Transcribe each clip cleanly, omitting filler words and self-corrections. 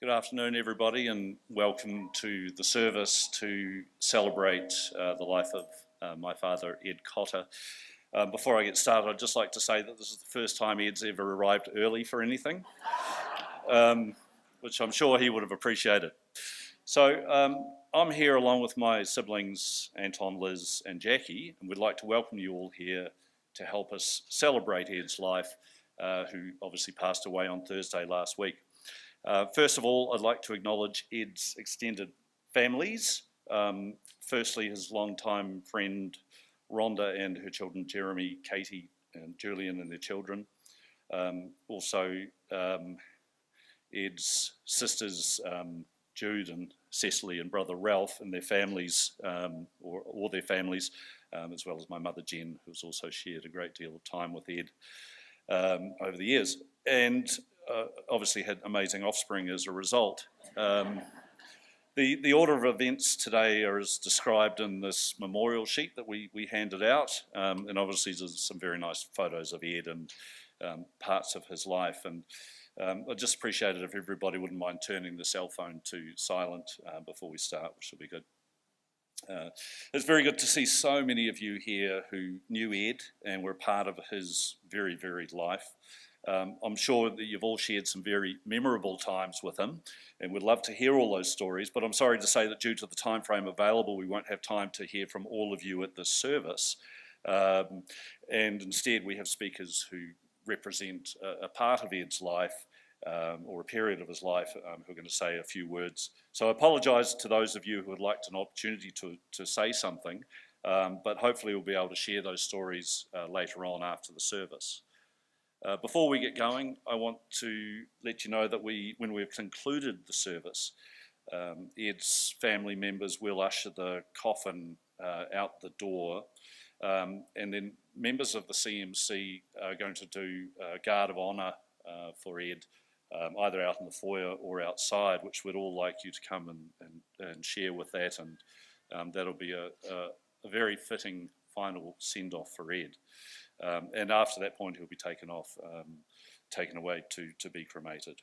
Good afternoon, everybody, and welcome to the service to celebrate the life of my father, Ed Cotter. Before I get started, I'd just like to say that this is the first time Ed's ever arrived early for anything, which I'm sure he would have appreciated. So I'm here along with my siblings, Anton, Liz, and Jackie, and we'd like to welcome you all here to help us celebrate Ed's life, who obviously passed away on Thursday last week. First of all, I'd like to acknowledge Ed's extended families. Firstly, his longtime friend Rhonda and her children Jeremy, Katie and Julian and their children. Also Ed's sisters Jude and Cecily and brother Ralph and their families, or their families, as well as my mother Jen, who's also shared a great deal of time with Ed over the years. And obviously had amazing offspring as a result. The order of events today are as described in this memorial sheet that we handed out, and obviously there's some very nice photos of Ed and parts of his life. And I'd just appreciate it if everybody wouldn't mind turning the cell phone to silent before we start, which will be good. It's very good to see so many of you here who knew Ed and were part of his very varied life. I'm sure that you've all shared some very memorable times with him, and we'd love to hear all those stories, but I'm sorry to say that due to the time frame available, we won't have time to hear from all of you at this service. And instead we have speakers who represent a part of Ed's life, or a period of his life, who are going to say a few words. So I apologise to those of you who would like an opportunity to say something, but hopefully we'll be able to share those stories later on after the service. Before we get going, I want to let you know that when we've concluded the service, Ed's family members will usher the coffin out the door, and then members of the CMC are going to do a guard of honour for Ed, either out in the foyer or outside, which we'd all like you to come and share with that, and that'll be a very fitting final send-off for Ed. And after that point, he'll be taken away to be cremated.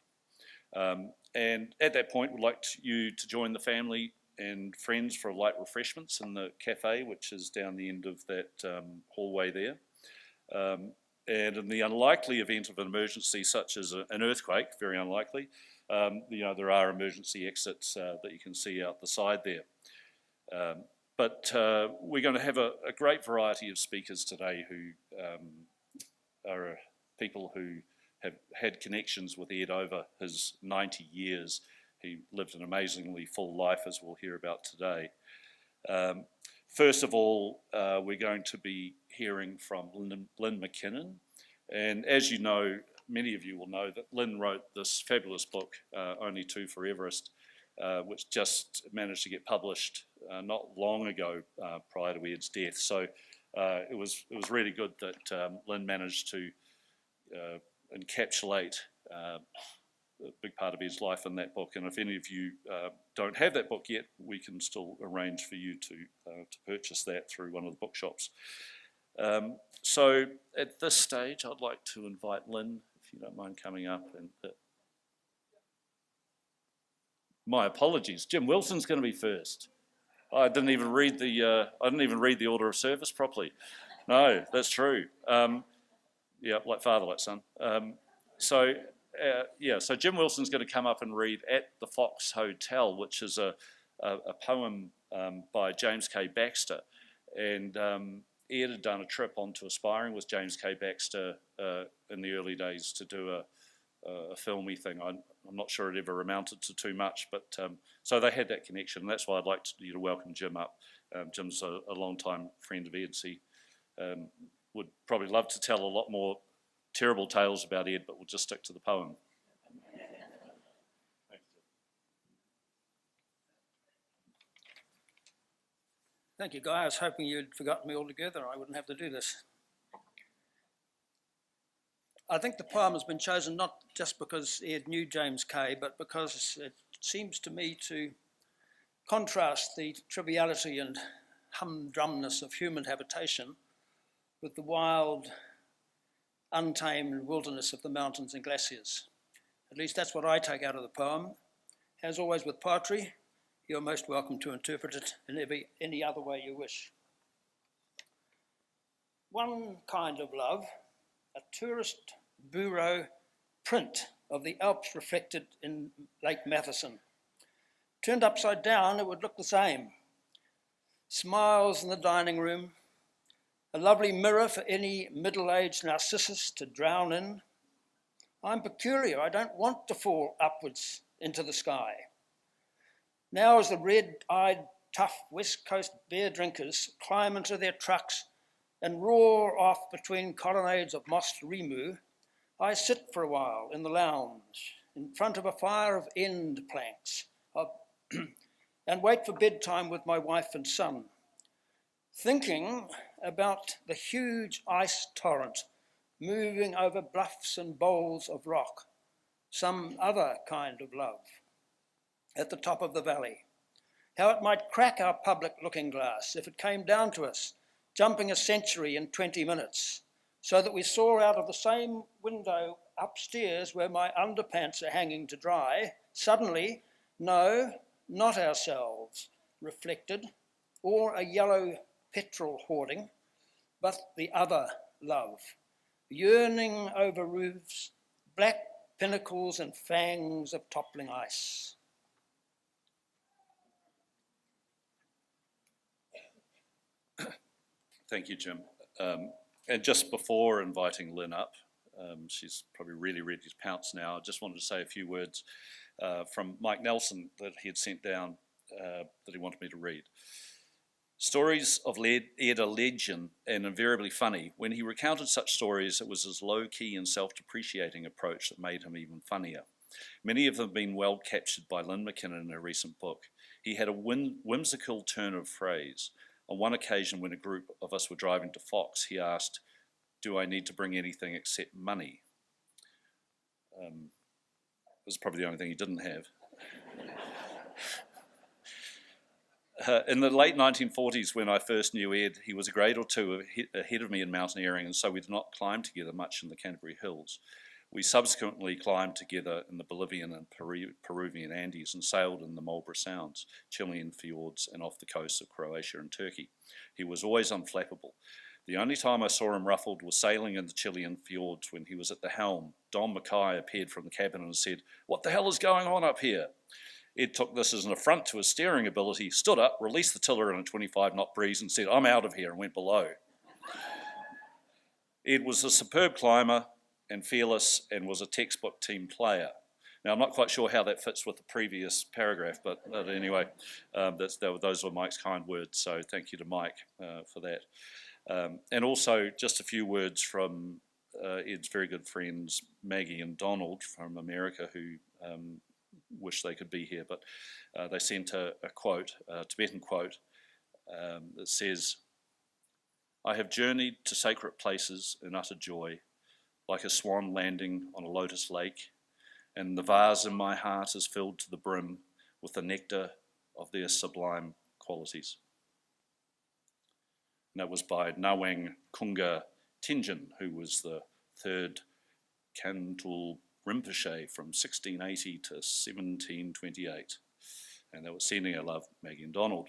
And at that point, we'd like you to join the family and friends for light refreshments in the cafe, which is down the end of that hallway there. And in the unlikely event of an emergency, such as an earthquake, very unlikely, there are emergency exits that you can see out the side there. But we're going to have a great variety of speakers today who are people who have had connections with Ed over his 90 years. He lived an amazingly full life, as we'll hear about today. First of all, we're going to be hearing from Lynn McKinnon. And as you know, many of you will know that Lynn wrote this fabulous book, Only Two for Everest, which just managed to get published not long ago prior to Ed's death. So it was really good that Lynn managed to encapsulate a big part of Ed's life in that book. And if any of you don't have that book yet, we can still arrange for you to purchase that through one of the bookshops. So at this stage, I'd like to invite Lynn, if you don't mind coming up. And my apologies, Jim Wilson's going to be first. I didn't even read the order of service properly. No, that's true. Yeah, like father, like son. So Jim Wilson's going to come up and read At the Fox Hotel, which is a poem by James K. Baxter. And Ed had done a trip onto Aspiring with James K. Baxter in the early days to do a filmy thing. I'm not sure it ever amounted to too much, but so they had that connection, and that's why I'd like you to welcome Jim up. Jim's a long-time friend of Ed's. He would probably love to tell a lot more terrible tales about Ed, but we'll just stick to the poem. Thank you, Guy. I was hoping you'd forgotten me altogether. I wouldn't have to do this. I think the poem has been chosen not just because Ed knew James Kay, but because it seems to me to contrast the triviality and humdrumness of human habitation with the wild, untamed wilderness of the mountains and glaciers. At least that's what I take out of the poem. as always with poetry, you're most welcome to interpret it in any other way you wish. One kind of love, a tourist bureau print of the Alps reflected in Lake Matheson. Turned upside down, it would look the same. Smiles in the dining room, a lovely mirror for any middle-aged Narcissus to drown in. I'm peculiar, I don't want to fall upwards into the sky. Now as the red-eyed, tough West Coast beer drinkers climb into their trucks and roar off between colonnades of mossed rimu, I sit for a while in the lounge, in front of a fire of end planks, and wait for bedtime with my wife and son, thinking about the huge ice torrent moving over bluffs and bowls of rock, some other kind of love, at the top of the valley. How it might crack our public looking glass if it came down to us, jumping a century in 20 minutes, so that we saw out of the same window upstairs where my underpants are hanging to dry, suddenly, no, not ourselves, reflected, or a yellow petrol hoarding, but the other love, yearning over roofs, black pinnacles and fangs of toppling ice. Thank you, Jim. And just before inviting Lynn up, she's probably really ready to pounce now, I just wanted to say a few words from Mike Nelson that he had sent down that he wanted me to read. Stories of Ed are legend and invariably funny. When he recounted such stories, it was his low-key and self-depreciating approach that made him even funnier. Many of them have been well captured by Lynn McKinnon in her recent book. He had a whimsical turn of phrase. On one occasion, when a group of us were driving to Fox, he asked, "Do I need to bring anything except money?" It was probably the only thing he didn't have. In the late 1940s, when I first knew Ed, he was a grade or two ahead of me in mountaineering, and so we did not climb together much in the Canterbury Hills. We subsequently climbed together in the Bolivian and Peruvian Andes and sailed in the Marlborough Sounds, Chilean fjords, and off the coasts of Croatia and Turkey. He was always unflappable. The only time I saw him ruffled was sailing in the Chilean fjords when he was at the helm. Don Mackay appeared from the cabin and said, "What the hell is going on up here?" Ed took this as an affront to his steering ability, stood up, released the tiller in a 25-knot breeze and said, "I'm out of here," and went below. Ed was a superb climber and fearless and was a textbook team player. Now, I'm not quite sure how that fits with the previous paragraph, but anyway, those were Mike's kind words, so thank you to Mike for that. And also, just a few words from Ed's very good friends, Maggie and Donald from America, who wish they could be here, but they sent a quote, a Tibetan quote, that says, "I have journeyed to sacred places in utter joy, like a swan landing on a lotus lake, and the vase in my heart is filled to the brim with the nectar of their sublime qualities." And that was by Nawang Kunga Tenjin, who was the third Kantul Rinpoche from 1680 to 1728. And they were sending our love, Maggie and Donald.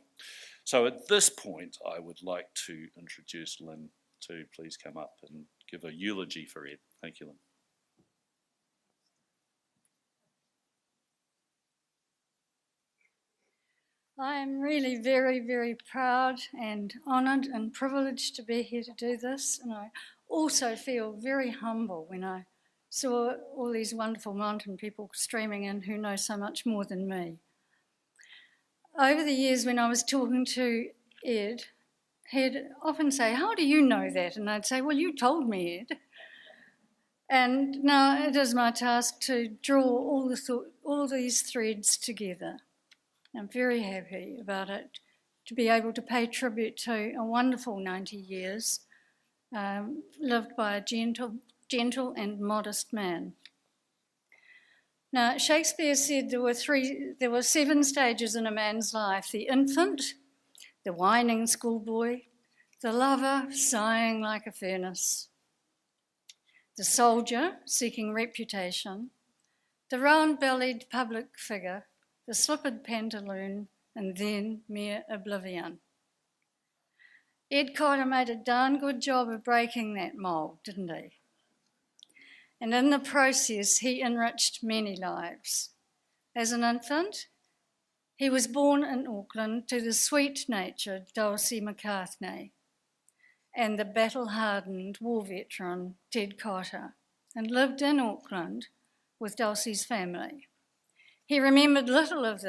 So at this point, I would like to introduce Lynn to please come up and give a eulogy for Ed. Thank you, Lynn. I am really very, very proud and honoured and privileged to be here to do this, and I also feel very humble when I saw all these wonderful mountain people streaming in who know so much more than me. Over the years when I was talking to Ed, he'd often say, "How do you know that?" And I'd say, "Well, you told me, Ed." And now it is my task to draw all these threads together. I'm very happy about it, to be able to pay tribute to a wonderful 90 years lived by a gentle and modest man. Now, Shakespeare said there were 7 stages in a man's life: the infant, the whining schoolboy, the lover sighing like a furnace, the soldier seeking reputation, the round-bellied public figure, the slippered pantaloon, and then mere oblivion. Ed Cotter made a darn good job of breaking that mould, didn't he? And in the process, he enriched many lives. As an infant, he was born in Auckland to the sweet-natured Dulcie McCartney and the battle-hardened war veteran Ted Cotter, and lived in Auckland with Dulcie's family. He remembered little of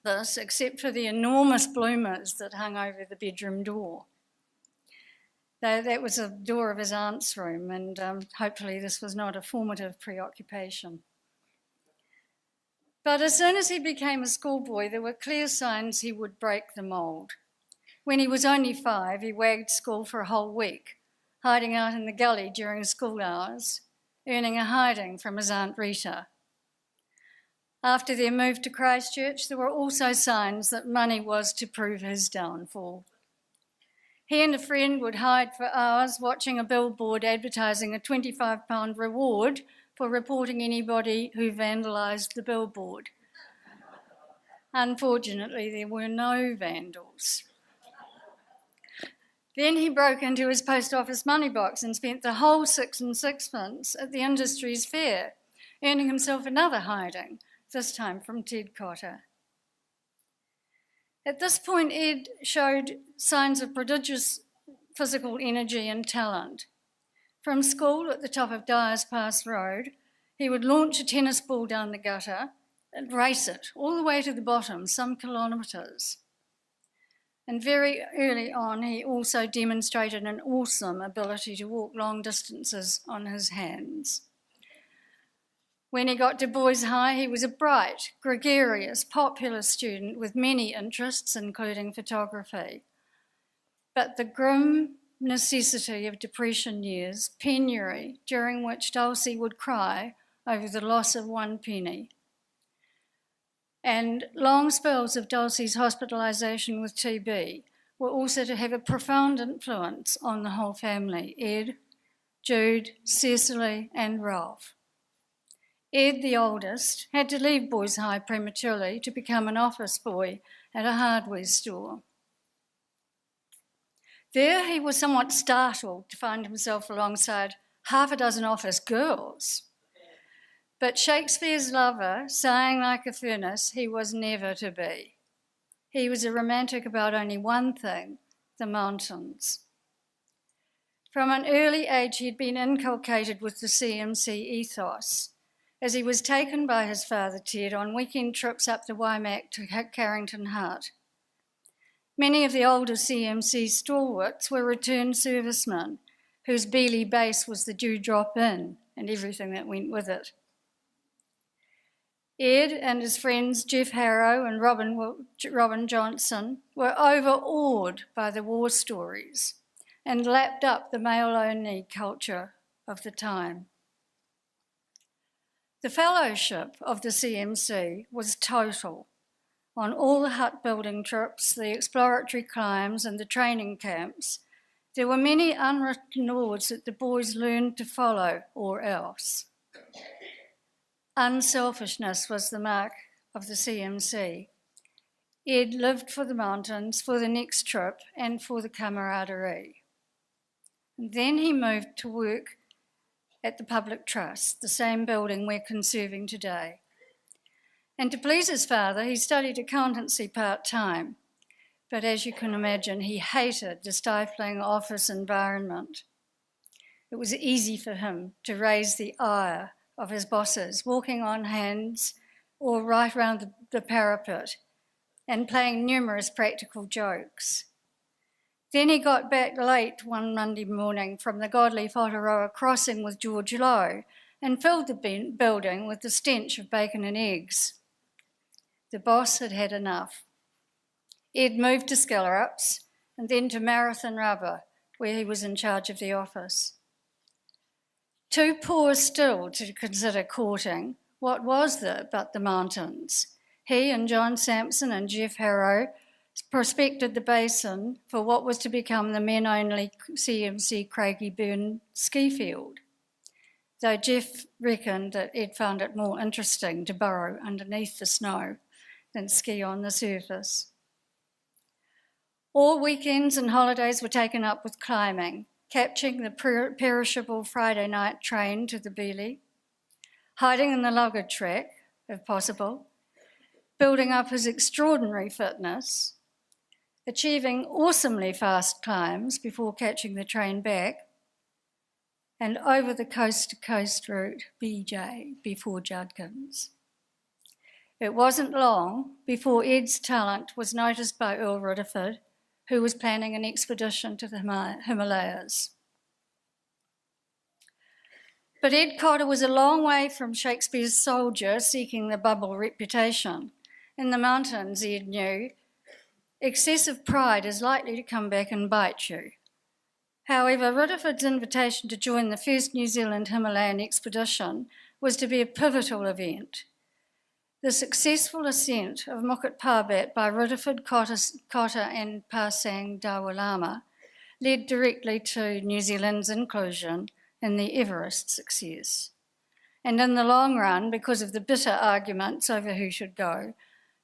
this except for the enormous bloomers that hung over the bedroom door. That was the door of his aunt's room, and hopefully this was not a formative preoccupation. But as soon as he became a schoolboy, there were clear signs he would break the mould. When he was only 5, he wagged school for a whole week, hiding out in the gully during school hours, earning a hiding from his Aunt Rita. After their move to Christchurch, there were also signs that money was to prove his downfall. He and a friend would hide for hours watching a billboard advertising a £25 reward for reporting anybody who vandalised the billboard. Unfortunately, there were no vandals. Then he broke into his post office money box and spent the whole 6 and sixpence at the industry's fair, earning himself another hiding, this time from Ted Cotter. At this point, Ed showed signs of prodigious physical energy and talent. From school at the top of Dyers Pass Road, he would launch a tennis ball down the gutter and race it all the way to the bottom, some kilometres. And very early on, he also demonstrated an awesome ability to walk long distances on his hands. When he got to Boys High, he was a bright, gregarious, popular student with many interests, including photography. But the grim necessity of depression years, penury, during which Dulcie would cry over the loss of 1 penny, and long spells of Dulcie's hospitalisation with TB were also to have a profound influence on the whole family, Ed, Jude, Cecily and Ralph. Ed, the oldest, had to leave Boys High prematurely to become an office boy at a hardware store. There he was somewhat startled to find himself alongside half a dozen office girls. But Shakespeare's lover, sighing like a furnace, he was never to be. He was a romantic about only one thing, the mountains. From an early age, he'd been inculcated with the CMC ethos, as he was taken by his father Ted on weekend trips up the Waimak to Carrington Hut. Many of the older CMC stalwarts were returned servicemen, whose Beeley base was the Dewdrop Inn and everything that went with it. Ed and his friends Jeff Harrow and Robin Johnson were overawed by the war stories and lapped up the male-only culture of the time. The fellowship of the CMC was total. On all the hut building trips, the exploratory climbs and the training camps, there were many unwritten laws that the boys learned to follow or else. Unselfishness was the mark of the CMC. Ed lived for the mountains, for the next trip, and for the camaraderie. And then he moved to work at the Public Trust, the same building we're conserving today. And to please his father, he studied accountancy part-time. But as you can imagine, he hated the stifling office environment. It was easy for him to raise the ire of his bosses, walking on hands or right round the parapet and playing numerous practical jokes. Then he got back late one Monday morning from the godly Whataroa crossing with George Lowe and filled the building with the stench of bacon and eggs. The boss had had enough. Ed moved to Skellerups and then to Marathon Rubber, where he was in charge of the office. Too poor still to consider courting, what was there but the mountains? He and John Sampson and Jeff Harrow prospected the basin for what was to become the men-only CMC Craigieburn ski field, though Jeff reckoned that Ed found it more interesting to burrow underneath the snow than ski on the surface. All weekends and holidays were taken up with climbing, catching the perishable Friday night train to the Beeley, hiding in the luggage track, if possible, building up his extraordinary fitness, achieving awesomely fast climbs before catching the train back, and over the coast-to-coast route, BJ, before Judkins. It wasn't long before Ed's talent was noticed by Earl Rutherford, who was planning an expedition to the Himalayas. But Ed Cotter was a long way from Shakespeare's soldier seeking the bubble reputation. In the mountains, Ed knew, excessive pride is likely to come back and bite you. However, Rutherford's invitation to join the first New Zealand Himalayan expedition was to be a pivotal event. The successful ascent of Mukut Parbat by Rutherford, Cotter and Pasang Dawalama led directly to New Zealand's inclusion in the Everest success. And in the long run, because of the bitter arguments over who should go,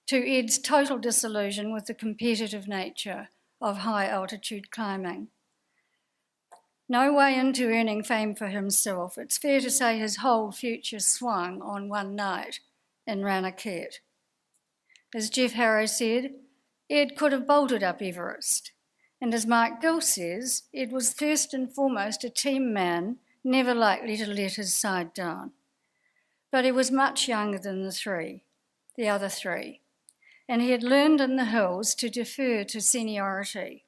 to Ed's total disillusion with the competitive nature of high altitude climbing. No way into earning fame for himself. It's fair to say his whole future swung on one night in Ranakhet. As Jeff Harrow said, Ed could have bolted up Everest. And as Mike Gill says, Ed was first and foremost a team man, never likely to let his side down. But he was much younger than the other three, and he had learned in the hills to defer to seniority.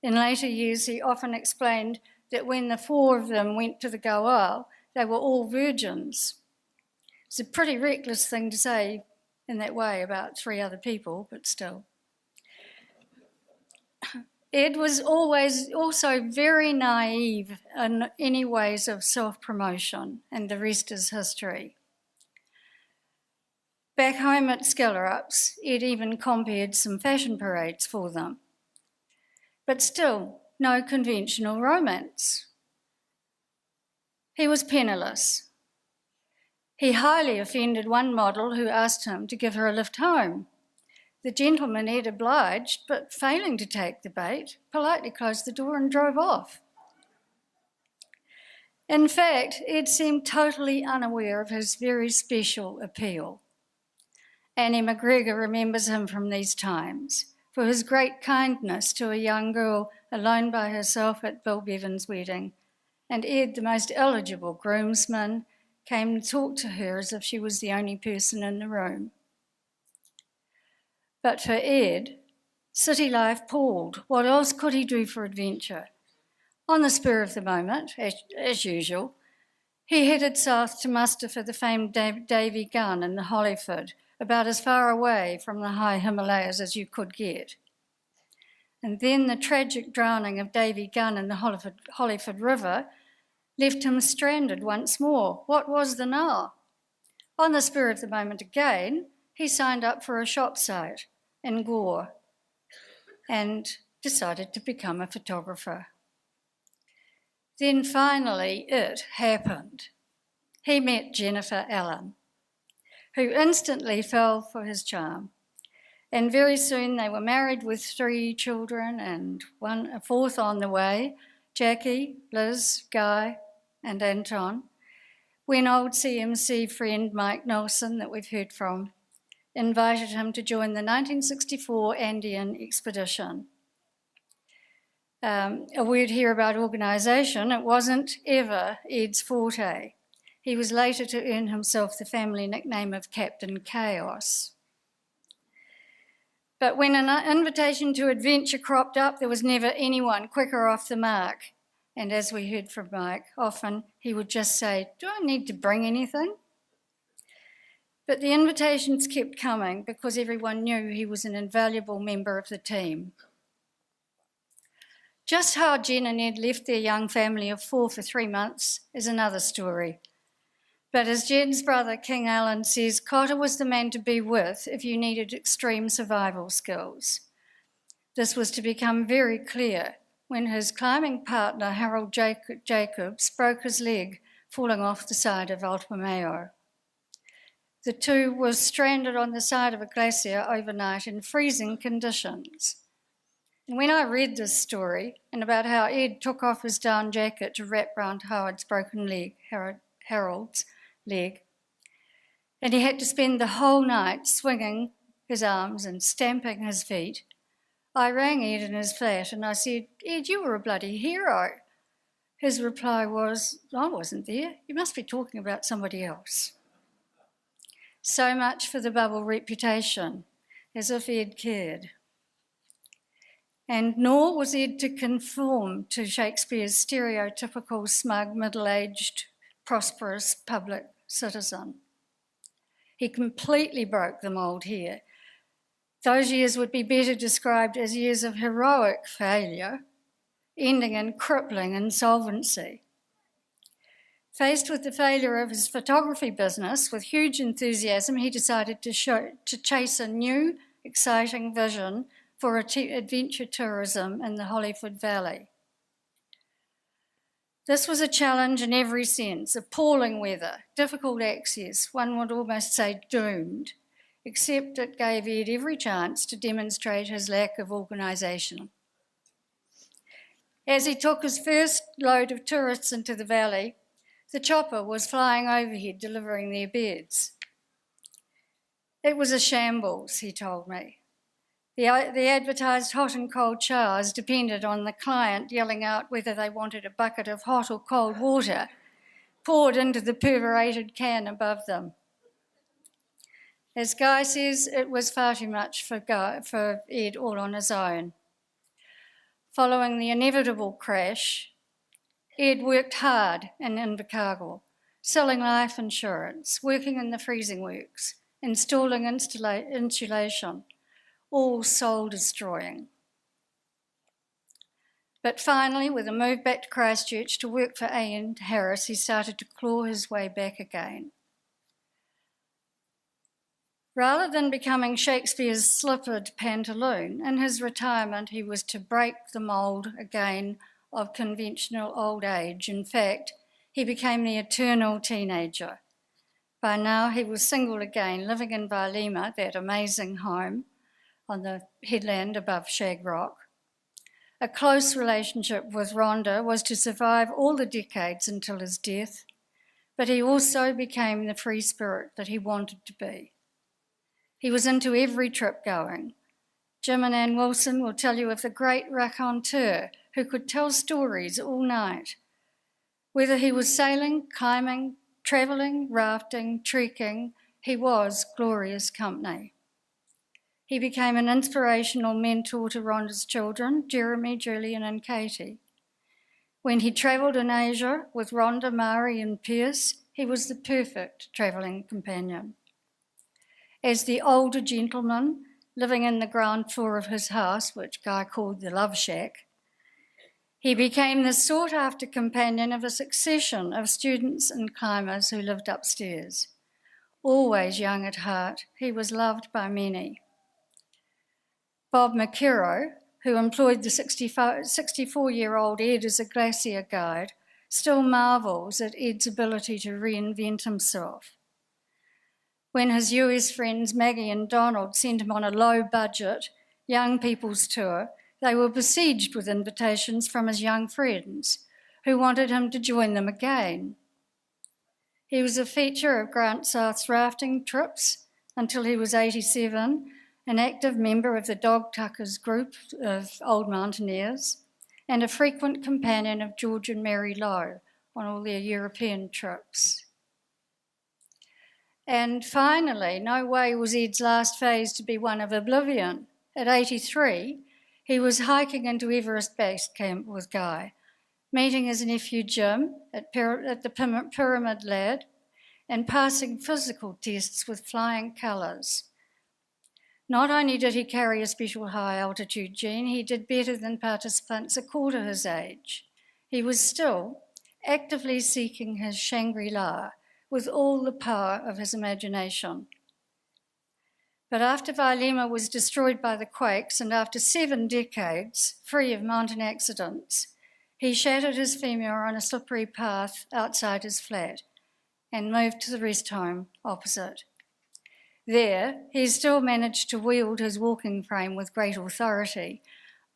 In later years, he often explained that when the four of them went to the Gawal, they were all virgins. It's a pretty reckless thing to say in that way about three other people, but still. Ed was always also very naive in any ways of self-promotion, and the rest is history. Back home at Skellerups, Ed even compared some fashion parades for them. But still, no conventional romance. He was penniless. He highly offended one model who asked him to give her a lift home. The gentleman Ed obliged, but failing to take the bait, politely closed the door and drove off. In fact, Ed seemed totally unaware of his very special appeal. Annie McGregor remembers him from these times for his great kindness to a young girl alone by herself at Bill Bevan's wedding, and Ed, the most eligible groomsman, came to talk to her as if she was the only person in the room. But for Ed, city life palled. What else could he do for adventure? On the spur of the moment, as usual, he headed south to muster for the famed Davy Gun in the Hollyford, about as far away from the high Himalayas as you could get. And then the tragic drowning of Davy Gun in the Hollyford River left him stranded once more. What was the now? On the spur of the moment again, he signed up for a shop site in Gore and decided to become a photographer. Then finally it happened. He met Jennifer Allen, who instantly fell for his charm. And very soon they were married with 3 children and a fourth on the way, Jackie, Liz, Guy, and Anton, when old CMC friend Mike Nelson, that we've heard from, invited him to join the 1964 Andean expedition. A word here about organisation. It wasn't ever Ed's forte. He was later to earn himself the family nickname of Captain Chaos. But when an invitation to adventure cropped up, there was never anyone quicker off the mark. And as we heard from Mike, often he would just say, "Do I need to bring anything?" But the invitations kept coming because everyone knew he was an invaluable member of the team. Just how Jen and Ed left their young family of 4 for 3 months is another story. But as Jen's brother, King Allen, says, Cotter was the man to be with if you needed extreme survival skills. This was to become very clear when his climbing partner, Harold Jacobs, broke his leg falling off the side of Alto Mayo. The two were stranded on the side of a glacier overnight in freezing conditions. And when I read this story, and about how Ed took off his down jacket to wrap round Howard's broken leg, Harold's leg, and he had to spend the whole night swinging his arms and stamping his feet, I rang Ed in his flat and I said, "Ed, you were a bloody hero." His reply was, "I wasn't there. You must be talking about somebody else." So much for the bubble reputation, as if Ed cared. And nor was Ed to conform to Shakespeare's stereotypical smug, middle-aged, prosperous public citizen. He completely broke the mould here. Those years would be better described as years of heroic failure, ending in crippling insolvency. Faced with the failure of his photography business, with huge enthusiasm, he decided to chase a new, exciting vision for adventure tourism in the Hollywood Valley. This was a challenge in every sense: appalling weather, difficult access, one would almost say doomed, except it gave Ed every chance to demonstrate his lack of organisation. As he took his first load of tourists into the valley, the chopper was flying overhead delivering their beds. It was a shambles, he told me. The advertised hot and cold showers depended on the client yelling out whether they wanted a bucket of hot or cold water poured into the perforated can above them. As Guy says, it was far too much for Ed all on his own. Following the inevitable crash, Ed worked hard in Invercargill, selling life insurance, working in the freezing works, installing insulation, all soul-destroying. But finally, with a move back to Christchurch to work for A. Harris, he started to claw his way back again. Rather than becoming Shakespeare's slippered pantaloon, in his retirement he was to break the mould again of conventional old age. In fact, he became the eternal teenager. By now he was single again, living in Vailima, that amazing home on the headland above Shag Rock. A close relationship with Rhonda was to survive all the decades until his death, but he also became the free spirit that he wanted to be. He was into every trip going. Jim and Ann Wilson will tell you of the great raconteur who could tell stories all night. Whether he was sailing, climbing, travelling, rafting, trekking, he was glorious company. He became an inspirational mentor to Rhonda's children, Jeremy, Julian and Katie. When he travelled in Asia with Rhonda, Mari and Pierce, he was the perfect travelling companion. As the older gentleman, living in the ground floor of his house, which Guy called the Love Shack, he became the sought-after companion of a succession of students and climbers who lived upstairs. Always young at heart, he was loved by many. Bob McKerrow, who employed the 64-year-old Ed as a glacier guide, still marvels at Ed's ability to reinvent himself. When his US friends Maggie and Donald sent him on a low-budget young people's tour, they were besieged with invitations from his young friends who wanted him to join them again. He was a feature of Grant South's rafting trips until he was 87, an active member of the Dog Tuckers group of old mountaineers, and a frequent companion of George and Mary Lowe on all their European trips. And finally, no way was Ed's last phase to be one of oblivion. At 83, he was hiking into Everest Base Camp with Guy, meeting his nephew Jim at the Pyramid Lad and passing physical tests with flying colours. Not only did he carry a special high altitude gene, he did better than participants a quarter his age. He was still actively seeking his Shangri-La with all the power of his imagination. But after Vailima was destroyed by the quakes and after 7 decades free of mountain accidents, he shattered his femur on a slippery path outside his flat and moved to the rest home opposite. There, he still managed to wield his walking frame with great authority,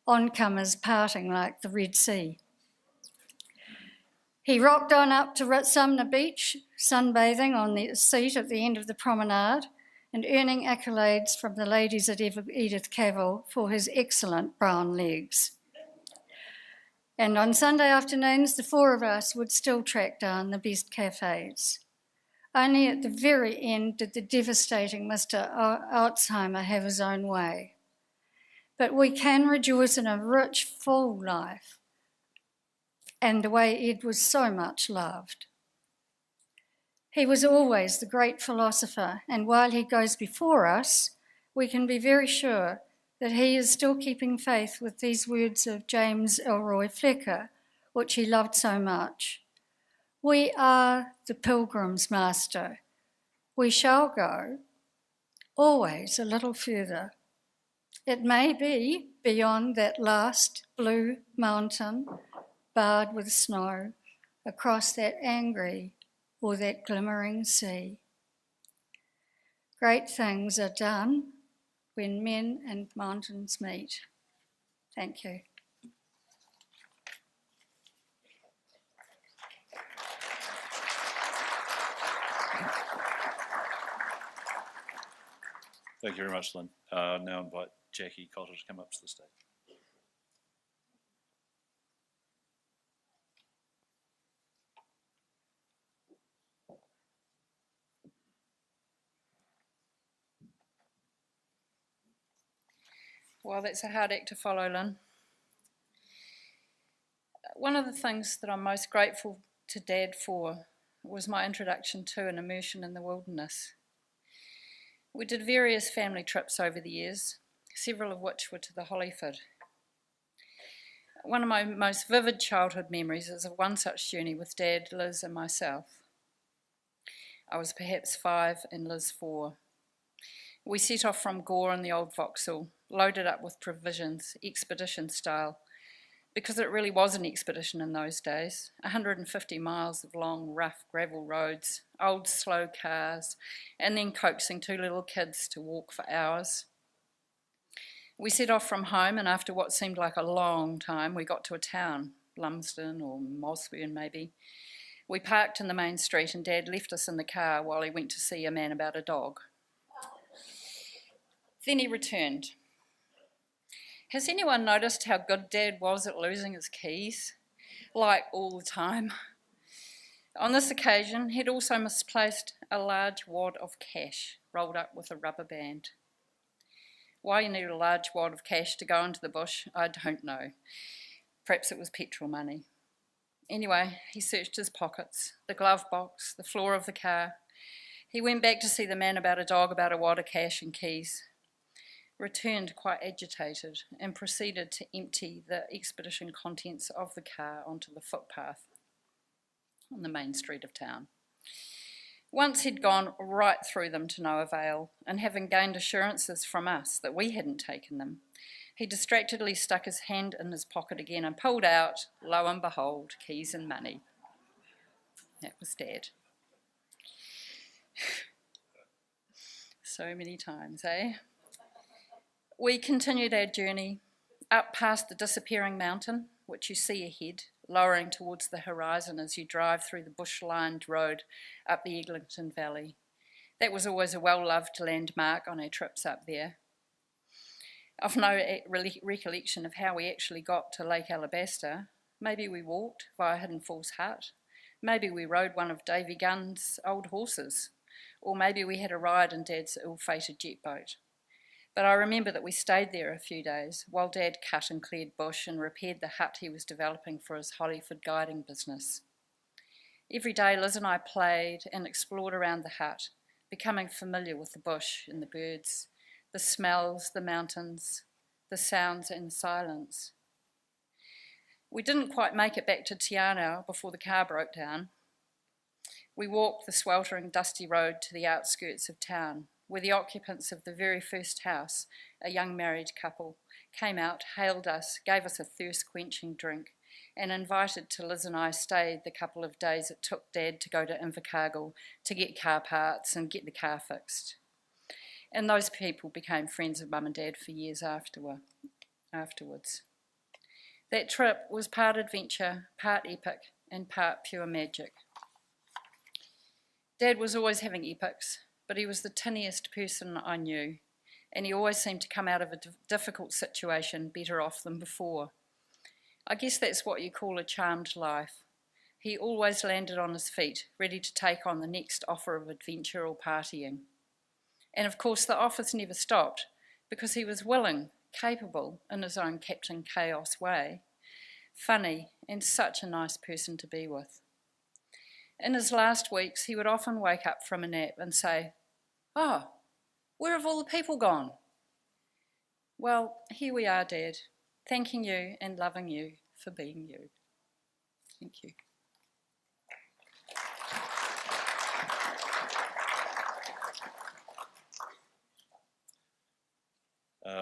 oncomers parting like the Red Sea. He rocked on up to Sumner Beach, sunbathing on the seat at the end of the promenade and earning accolades from the ladies at Edith Cavell for his excellent brown legs. And on Sunday afternoons, the four of us would still track down the best cafes. Only at the very end did the devastating Mr. Alzheimer have his own way. But we can rejoice in a rich, full life, and the way Ed was so much loved. He was always the great philosopher, and while he goes before us, we can be very sure that he is still keeping faith with these words of James Elroy Flecker, which he loved so much. We are the pilgrim's master. We shall go, always a little further. It may be beyond that last blue mountain, barred with snow, across that angry or that glimmering sea. Great things are done when men and mountains meet. Thank you. Thank you very much, Lynn. Now invite Jackie Cotter to come up to the stage. Well, that's a hard act to follow, Lynn. One of the things that I'm most grateful to Dad for was my introduction to an immersion in the wilderness. We did various family trips over the years, several of which were to the Hollyford. One of my most vivid childhood memories is of one such journey with Dad, Liz and myself. I was perhaps 5 and Liz 4. We set off from Gore in the old Vauxhall, loaded up with provisions, expedition style, because it really was an expedition in those days. 150 miles of long, rough gravel roads, old slow cars, and then coaxing 2 little kids to walk for hours. We set off from home, and after what seemed like a long time, we got to a town, Lumsden or Mosburn maybe. We parked in the main street, and Dad left us in the car while he went to see a man about a dog. Then he returned. Has anyone noticed how good Dad was at losing his keys? Like all the time. On this occasion, he'd also misplaced a large wad of cash rolled up with a rubber band. Why you need a large wad of cash to go into the bush, I don't know. Perhaps it was petrol money. Anyway, he searched his pockets, the glove box, the floor of the car. He went back to see the man about a dog, about a wad of cash and keys. Returned quite agitated and proceeded to empty the expedition contents of the car onto the footpath on the main street of town. Once he'd gone right through them to no avail, and having gained assurances from us that we hadn't taken them, he distractedly stuck his hand in his pocket again and pulled out, lo and behold, keys and money. That was Dad. So many times, eh? We continued our journey up past the disappearing mountain, which you see ahead, lowering towards the horizon as you drive through the bush-lined road up the Eglinton Valley. That was always a well-loved landmark on our trips up there. I've no recollection of how we actually got to Lake Alabaster. Maybe we walked via Hidden Falls Hut. Maybe we rode one of Davy Gunn's old horses. Or maybe we had a ride in Dad's ill-fated jet boat. But I remember that we stayed there a few days while Dad cut and cleared bush and repaired the hut he was developing for his Hollyford guiding business. Every day Liz and I played and explored around the hut, becoming familiar with the bush and the birds, the smells, the mountains, the sounds and silence. We didn't quite make it back to Te Anau before the car broke down. We walked the sweltering, dusty road to the outskirts of town, where the occupants of the very first house, a young married couple, came out, hailed us, gave us a thirst-quenching drink, and invited to Liz and I stay the couple of days it took Dad to go to Invercargill to get car parts and get the car fixed. And those people became friends of Mum and Dad for years afterwards. That trip was part adventure, part epic, and part pure magic. Dad was always having epics, but he was the tinniest person I knew, and he always seemed to come out of a difficult situation better off than before. I guess that's what you call a charmed life. He always landed on his feet, ready to take on the next offer of adventure or partying. And of course the offers never stopped, because he was willing, capable, in his own Captain Chaos way, funny, and such a nice person to be with. In his last weeks, he would often wake up from a nap and say, "Oh, where have all the people gone?" Well, here we are, Dad, thanking you and loving you for being you. Thank you.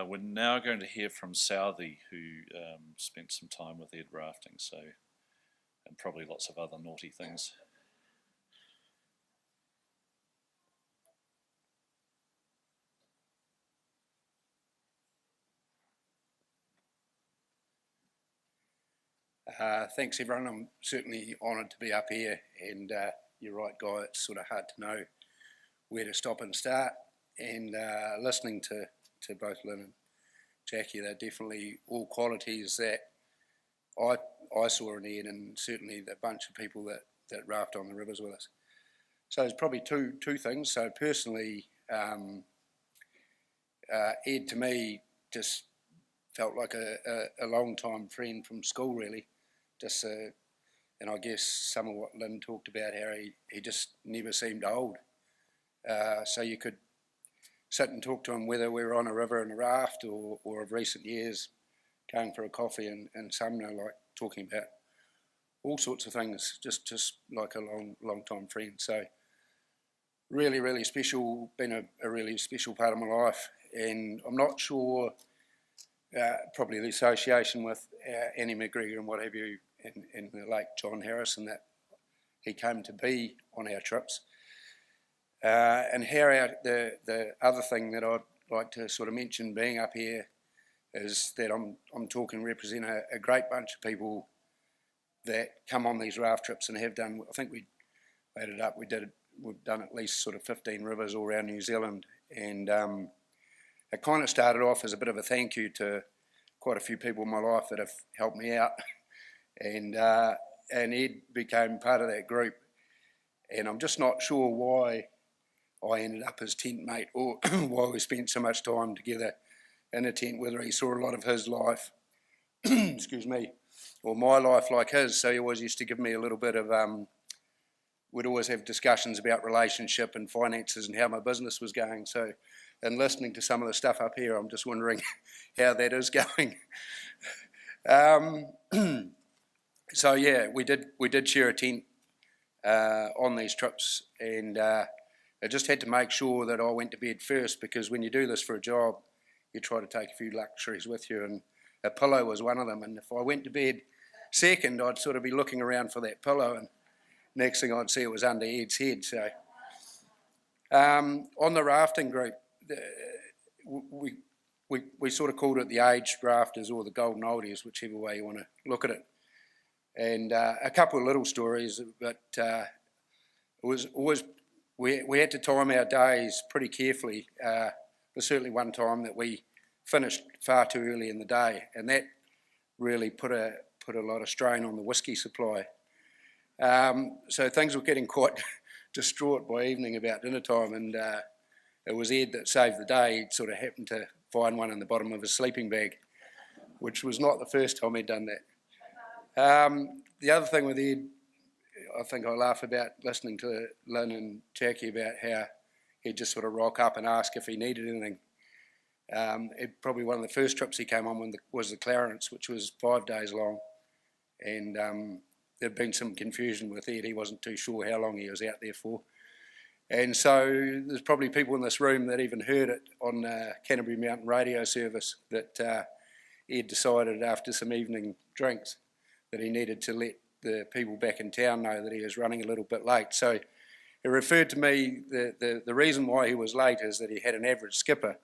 We're now going to hear from Southey, who spent some time with Ed rafting, and probably lots of other naughty things. Thanks everyone, I'm certainly honoured to be up here, and you're right Guy, it's sort of hard to know where to stop and start, and listening to both Lynn and Jackie, they're definitely all qualities that I saw in Ed, and certainly the bunch of people that raft on the rivers with us. So there's probably two things. So personally, Ed to me just felt like a long time friend from school really. And I guess some of what Lynn talked about, how he just never seemed old. So you could sit and talk to him whether we were on a river in a raft or of recent years going for a coffee and Sumner, like talking about all sorts of things, just like a long time friend. So really special, been a really special part of my life. And I'm not sure, probably the association with Annie McGregor and what have you, and the late John Harrison, that he came to be on our trips. And here, the other thing that I'd like to sort of mention being up here is that I'm talking represent a great bunch of people that come on these raft trips and have done. I think we added up. We've done at least sort of 15 rivers all around New Zealand, and it kind of started off as a bit of a thank you to quite a few people in my life that have helped me out, and Ed became part of that group. And I'm just not sure why I ended up as tent mate, or why we spent so much time together in a tent, whether he saw a lot of his life, excuse me, or my life like his. So he always used to give me a little bit of, we'd always have discussions about relationship and finances and how my business was going. So in listening to some of the stuff up here, I'm just wondering how that is going. So yeah, we did share a tent on these trips, and I just had to make sure that I went to bed first, because when you do this for a job, you try to take a few luxuries with you, and a pillow was one of them. And if I went to bed second, I'd sort of be looking around for that pillow, and next thing I'd see it was under Ed's head. So on the rafting group, we sort of called it the aged rafters or the golden oldies, whichever way you want to look at it. And a couple of little stories, but it was always, we had to time our days pretty carefully. There's certainly one time that we finished far too early in the day, and that really put a lot of strain on the whiskey supply. So things were getting quite distraught by evening about dinner time, and it was Ed that saved the day. He'd sort of happened to find one in the bottom of his sleeping bag, which was not the first time he'd done that. The other thing with Ed, I think I laugh about listening to Lynn and Jackie about how he'd just sort of rock up and ask if he needed anything. Probably one of the first trips he came on was the Clarence, which was 5 days long, and there'd been some confusion with Ed. He wasn't too sure how long he was out there for. And so there's probably people in this room that even heard it on Canterbury Mountain radio service, that Ed decided after some evening drinks that he needed to let the people back in town know that he was running a little bit late. So he referred to me, the reason why he was late is that he had an average skipper,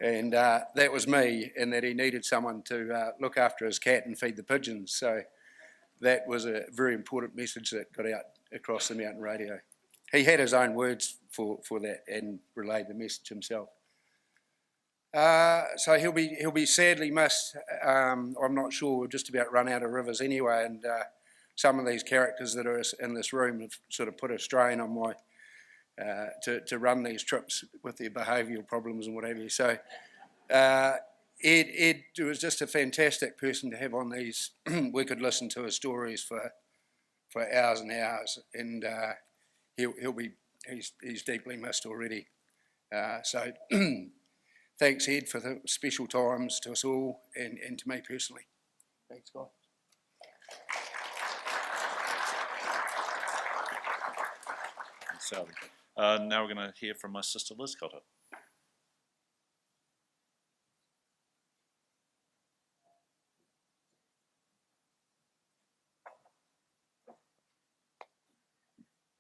and that was me, and that he needed someone to look after his cat and feed the pigeons. So that was a very important message that got out across the mountain radio. He had his own words for that and relayed the message himself. So he'll be sadly missed. I'm not sure, we've just about run out of rivers anyway, and some of these characters that are in this room have sort of put a strain on my to run these trips with their behavioural problems and what have you. So Ed was just a fantastic person to have on these. We could listen to his stories for hours and hours, and he's deeply missed already. So thanks, Ed, for the special times to us all and to me personally. Thanks, guys. Thanks, Sally. Now we're going to hear from my sister Liz Cotter.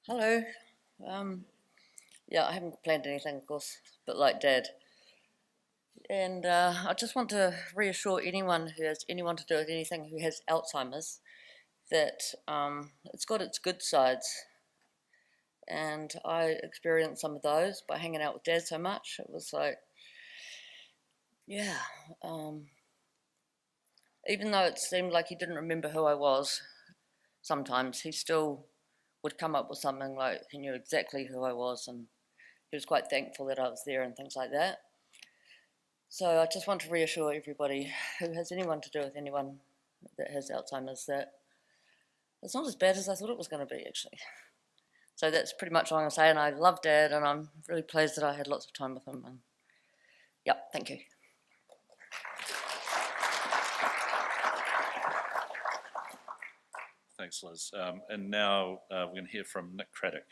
Hello. Yeah, I haven't planned anything, of course, but like Dad. And I just want to reassure anyone who has anyone to do with anything who has Alzheimer's that it's got its good sides. And I experienced some of those by hanging out with Dad so much. It was like, yeah. Even though it seemed like he didn't remember who I was, sometimes he still would come up with something like he knew exactly who I was, and he was quite thankful that I was there and things like that. So I just want to reassure everybody who has anyone to do with anyone that has Alzheimer's that it's not as bad as I thought it was going to be, actually. So that's pretty much all I'm going to say, and I love Dad, and I'm really pleased that I had lots of time with him. And yeah, thank you. Thanks, Liz. And now we're going to hear from Nick Craddock.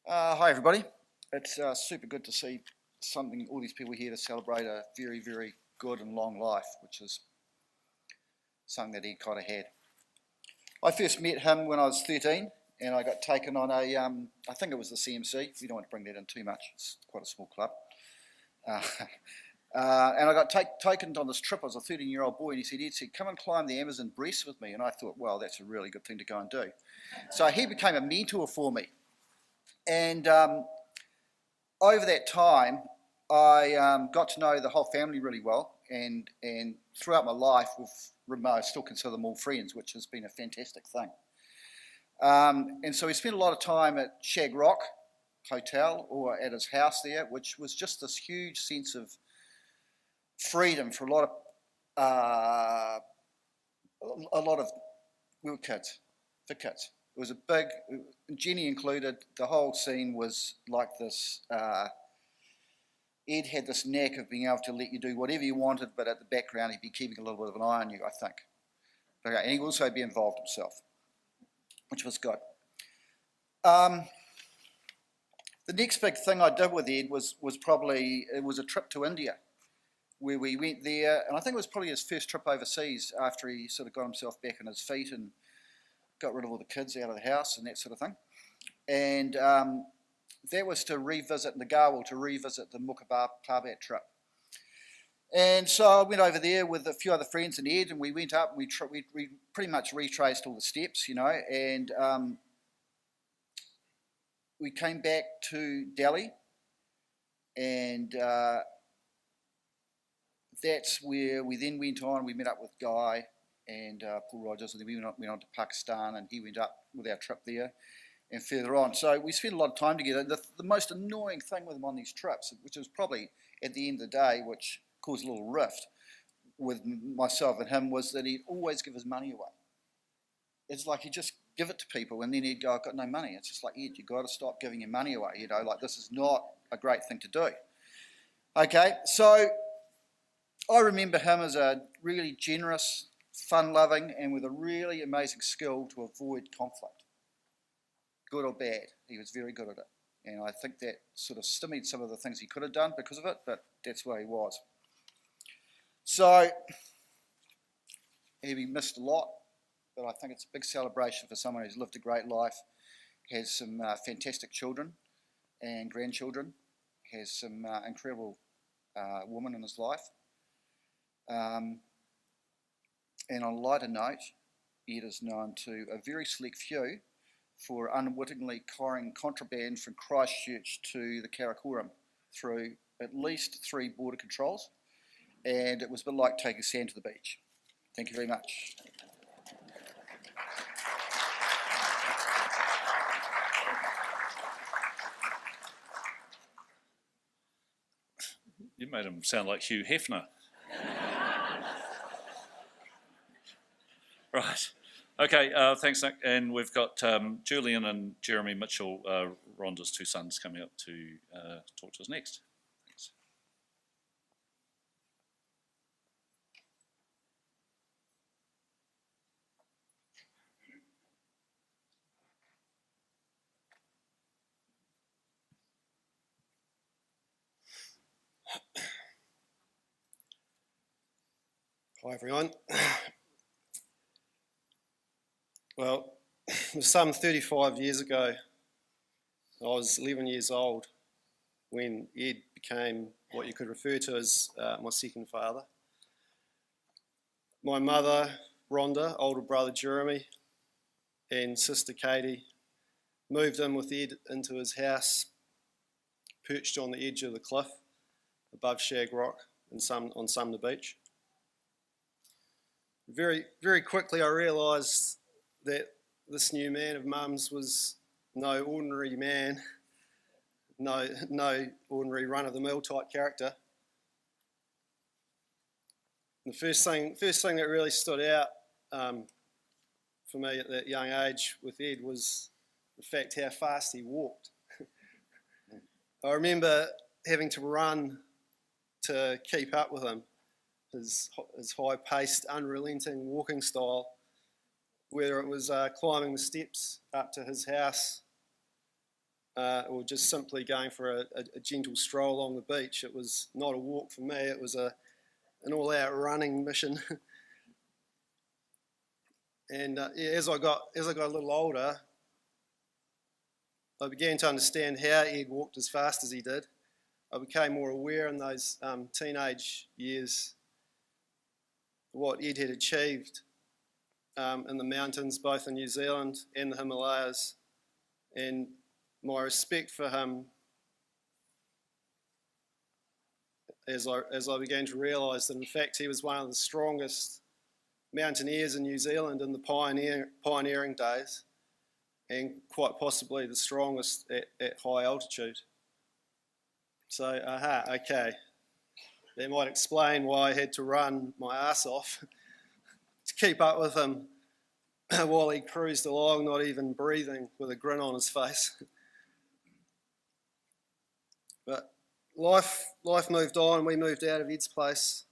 Hi everybody. It's super good to see all these people here to celebrate a very, very good and long life, which is something that Ed Cotter had. I first met him when I was 13, and I got taken on a, I think it was the CMC. You don't want to bring that in too much. It's quite a small club. And I got taken on this trip. I was a 13-year-old boy, and he said, come and climb the Amazon breast with me. And I thought, well, that's a really good thing to go and do. So he became a mentor for me. And over that time, I got to know the whole family really well, and throughout my life, I still consider them all friends, which has been a fantastic thing. And so we spent a lot of time at Shag Rock Hotel, or at his house there, which was just this huge sense of freedom for a lot of we were kids, for kids. It was a big, Jenny included, the whole scene was like this. Ed had this knack of being able to let you do whatever you wanted, but at the background he'd be keeping a little bit of an eye on you, I think. Okay, and he'd also be involved himself, which was good. The next big thing I did with Ed was probably, it was a trip to India, where we went there, and I think it was probably his first trip overseas after he sort of got himself back on his feet and got rid of all the kids out of the house and that sort of thing. And that was to revisit Nagawal, to revisit the Mukabar Parbat trip. And so I went over there with a few other friends and Ed, and we went up and we pretty much retraced all the steps, you know, and we came back to Delhi, and that's where we then went on. We met up with Guy and Paul Rogers, and then we went on to Pakistan, and he went up with our trip there and further on. So we spent a lot of time together. The most annoying thing with him on these trips, which was probably at the end of the day, which caused a little rift with myself and him, was that he'd always give his money away. It's like he'd just give it to people, and then he'd go, I've got no money. It's just like, Ed, you've got to stop giving your money away, you know, like this is not a great thing to do. Okay, so I remember him as a really generous, fun-loving, and with a really amazing skill to avoid conflict. Good or bad, he was very good at it. And I think that sort of stymied some of the things he could have done because of it, but that's where he was. So, he'll be missed a lot, but I think it's a big celebration for someone who's lived a great life, has some fantastic children and grandchildren, has some incredible women in his life. And on a lighter note, Ed is known to a very select few for unwittingly carrying contraband from Christchurch to the Karakoram through at least 3 border controls, and it was a bit like taking sand to the beach. Thank you very much. You made him sound like Hugh Hefner. Right. Okay, thanks, Nick. And we've got Julian and Jeremy Mitchell, Rhonda's 2 sons, coming up to talk to us next. Thanks. Hi everyone. Well, it was some 35 years ago. I was 11 years old when Ed became what you could refer to as my second father. My mother, Rhonda, older brother Jeremy, and sister Katie moved in with Ed into his house, perched on the edge of the cliff above Shag Rock on Sumner Beach. Very, very quickly I realised that this new man of Mum's was no ordinary man, no ordinary run-of-the-mill type character. The first thing that really stood out for me at that young age with Ed was the fact how fast he walked. I remember having to run to keep up with him. His high-paced, unrelenting walking style, whether it was climbing the steps up to his house or just simply going for a gentle stroll along the beach. It was not a walk for me, it was an all-out running mission. And as I got a little older, I began to understand how Ed walked as fast as he did. I became more aware in those teenage years what Ed had achieved in the mountains, both in New Zealand and the Himalayas, and my respect for him as I began to realise that in fact he was one of the strongest mountaineers in New Zealand in the pioneering days, and quite possibly the strongest at high altitude. So, okay. That might explain why I had to run my ass off to keep up with him while he cruised along, not even breathing, with a grin on his face. But life moved on. We moved out of Ed's place,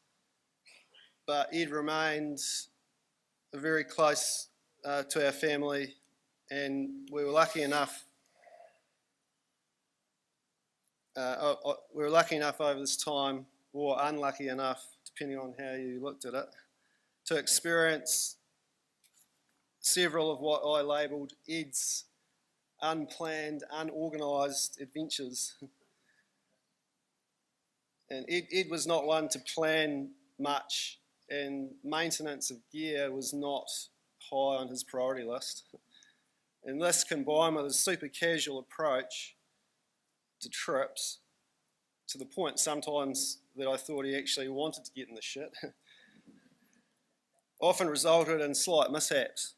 but Ed remained very close to our family, and we were lucky enough. We were lucky enough over this time, or unlucky enough, depending on how you looked at it, to experience several of what I labelled Ed's unplanned, unorganised adventures. And Ed was not one to plan much, and maintenance of gear was not high on his priority list. And this, combined with a super casual approach to trips, to the point sometimes that I thought he actually wanted to get in the shit, often resulted in slight mishaps.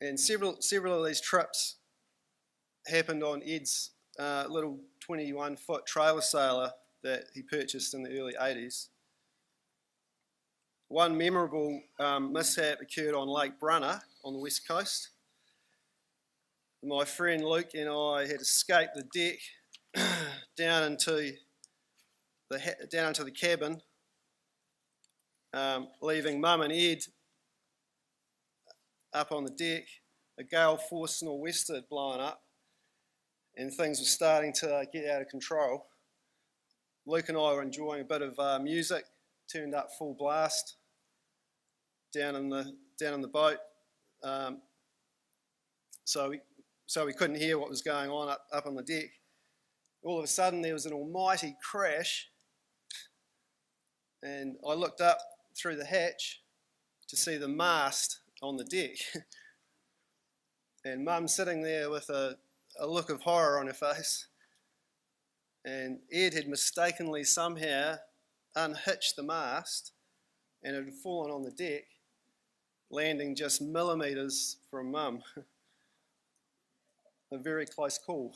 And several of these trips happened on Ed's little 21-foot trailer sailor that he purchased in the early 80s. One memorable mishap occurred on Lake Brunner on the west coast. My friend Luke and I had escaped the deck down into the cabin, leaving Mum and Ed up on the deck. A gale force nor'wester had blown up, and things were starting to get out of control. Luke and I were enjoying a bit of music, turned up full blast down in the boat, so we couldn't hear what was going on up on the deck. All of a sudden there was an almighty crash, and I looked up through the hatch to see the mast on the deck, and Mum sitting there with a look of horror on her face, and Ed had mistakenly somehow unhitched the mast and it had fallen on the deck, landing just millimetres from Mum. A very close call.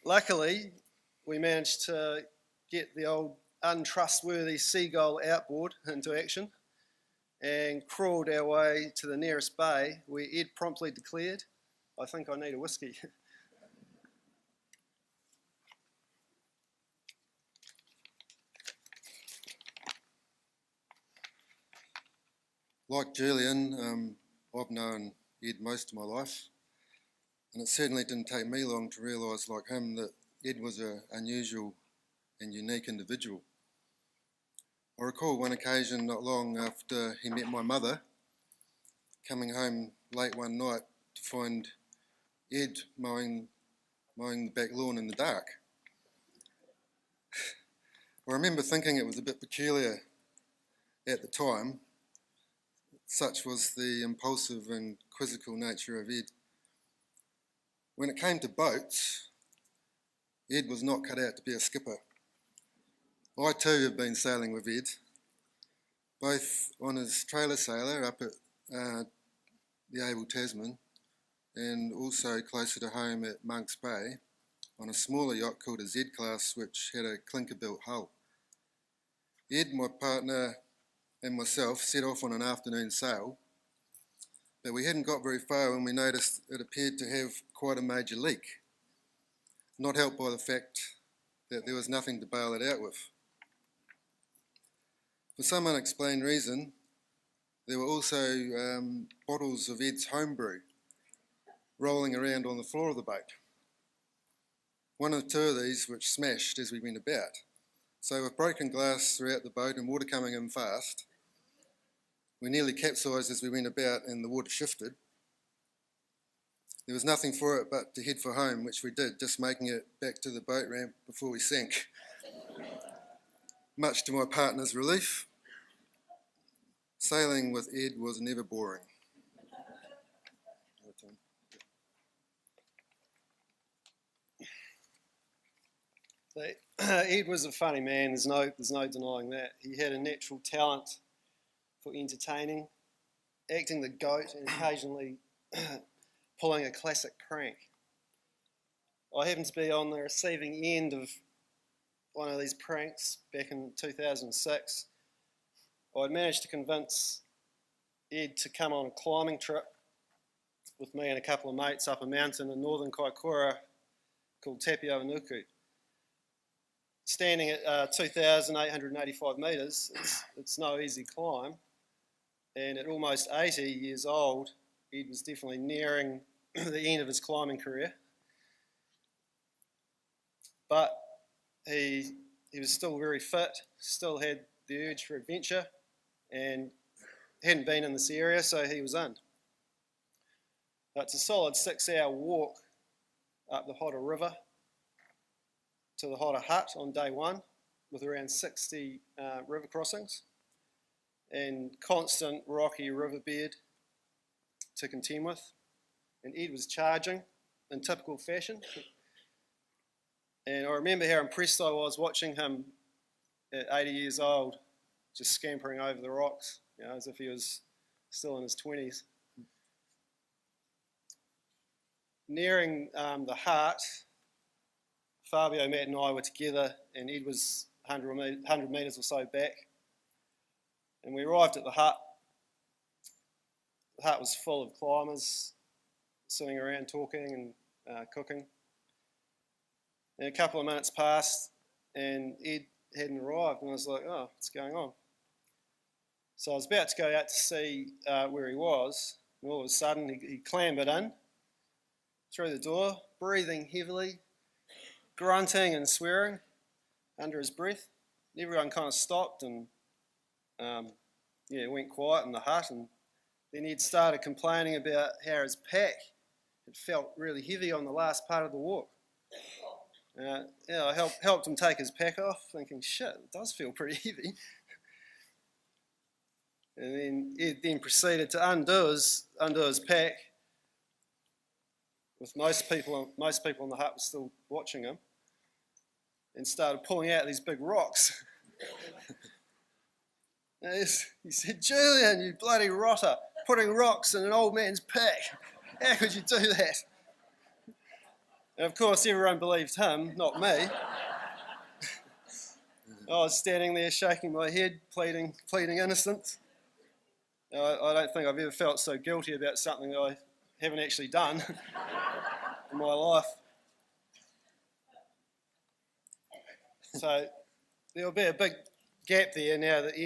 Luckily, we managed to get the old untrustworthy seagull outboard into action and crawled our way to the nearest bay, where Ed promptly declared, "I think I need a whiskey." Like Julian, I've known Ed most of my life, and it certainly didn't take me long to realise, like him, that Ed was an unusual and unique individual. I recall one occasion not long after he met my mother, coming home late one night to find Ed mowing the back lawn in the dark. I remember thinking it was a bit peculiar at the time. Such was the impulsive and quizzical nature of Ed. When it came to boats, Ed was not cut out to be a skipper. I too have been sailing with Ed, both on his trailer sailor up at the Able Tasman, and also closer to home at Monks Bay on a smaller yacht called a Z-Class, which had a clinker-built hull. Ed, my partner, and myself set off on an afternoon sail, but we hadn't got very far when we noticed it appeared to have quite a major leak, not helped by the fact that there was nothing to bail it out with. For some unexplained reason, there were also bottles of Ed's homebrew rolling around on the floor of the boat. One or two of these which smashed as we went about. So with broken glass throughout the boat and water coming in fast, we nearly capsized as we went about and the water shifted. There was nothing for it but to head for home, which we did, just making it back to the boat ramp before we sank. Much to my partner's relief, sailing with Ed was never boring. Ed was a funny man, there's no denying that. He had a natural talent for entertaining, acting the goat, and occasionally pulling a classic prank. I happened to be on the receiving end of one of these pranks back in 2006. I'd managed to convince Ed to come on a climbing trip with me and a couple of mates up a mountain in northern Kaikoura called Tapio Nuku. Standing at 2,885 metres, it's no easy climb, and at almost 80 years old, Ed was definitely nearing the end of his climbing career. But he was still very fit, still had the urge for adventure, and hadn't been in this area, so he was in. It's a solid 6-hour walk up the Hotter River to the Hotter Hut on day one, with around 60 river crossings and constant rocky riverbed to contend with. And Ed was charging in typical fashion. And I remember how impressed I was watching him at 80 years old, just scampering over the rocks, as if he was still in his 20s. Nearing the Hut, Fabio, Matt and I were together, and Ed was 100 metres or so back. And we arrived at the hut. The hut was full of climbers sitting around talking and cooking. And a couple of minutes passed and Ed hadn't arrived, and I was like, oh, what's going on? So I was about to go out to see where he was, and all of a sudden he clambered in, through the door, breathing heavily, grunting and swearing under his breath. Everyone kind of stopped and went quiet in the hut, and then Ed started complaining about how his pack had felt really heavy on the last part of the walk. I helped him take his pack off, thinking, shit, it does feel pretty heavy. And then Ed then proceeded to undo his pack, with most people in the hut were still watching him, and started pulling out these big rocks. He said, Julian, you bloody rotter, putting rocks in an old man's pack. How could you do that? And of course, everyone believed him, not me. I was standing there shaking my head, pleading innocence. I don't think I've ever felt so guilty about something that I haven't actually done in my life. So there'll be a big gap there now that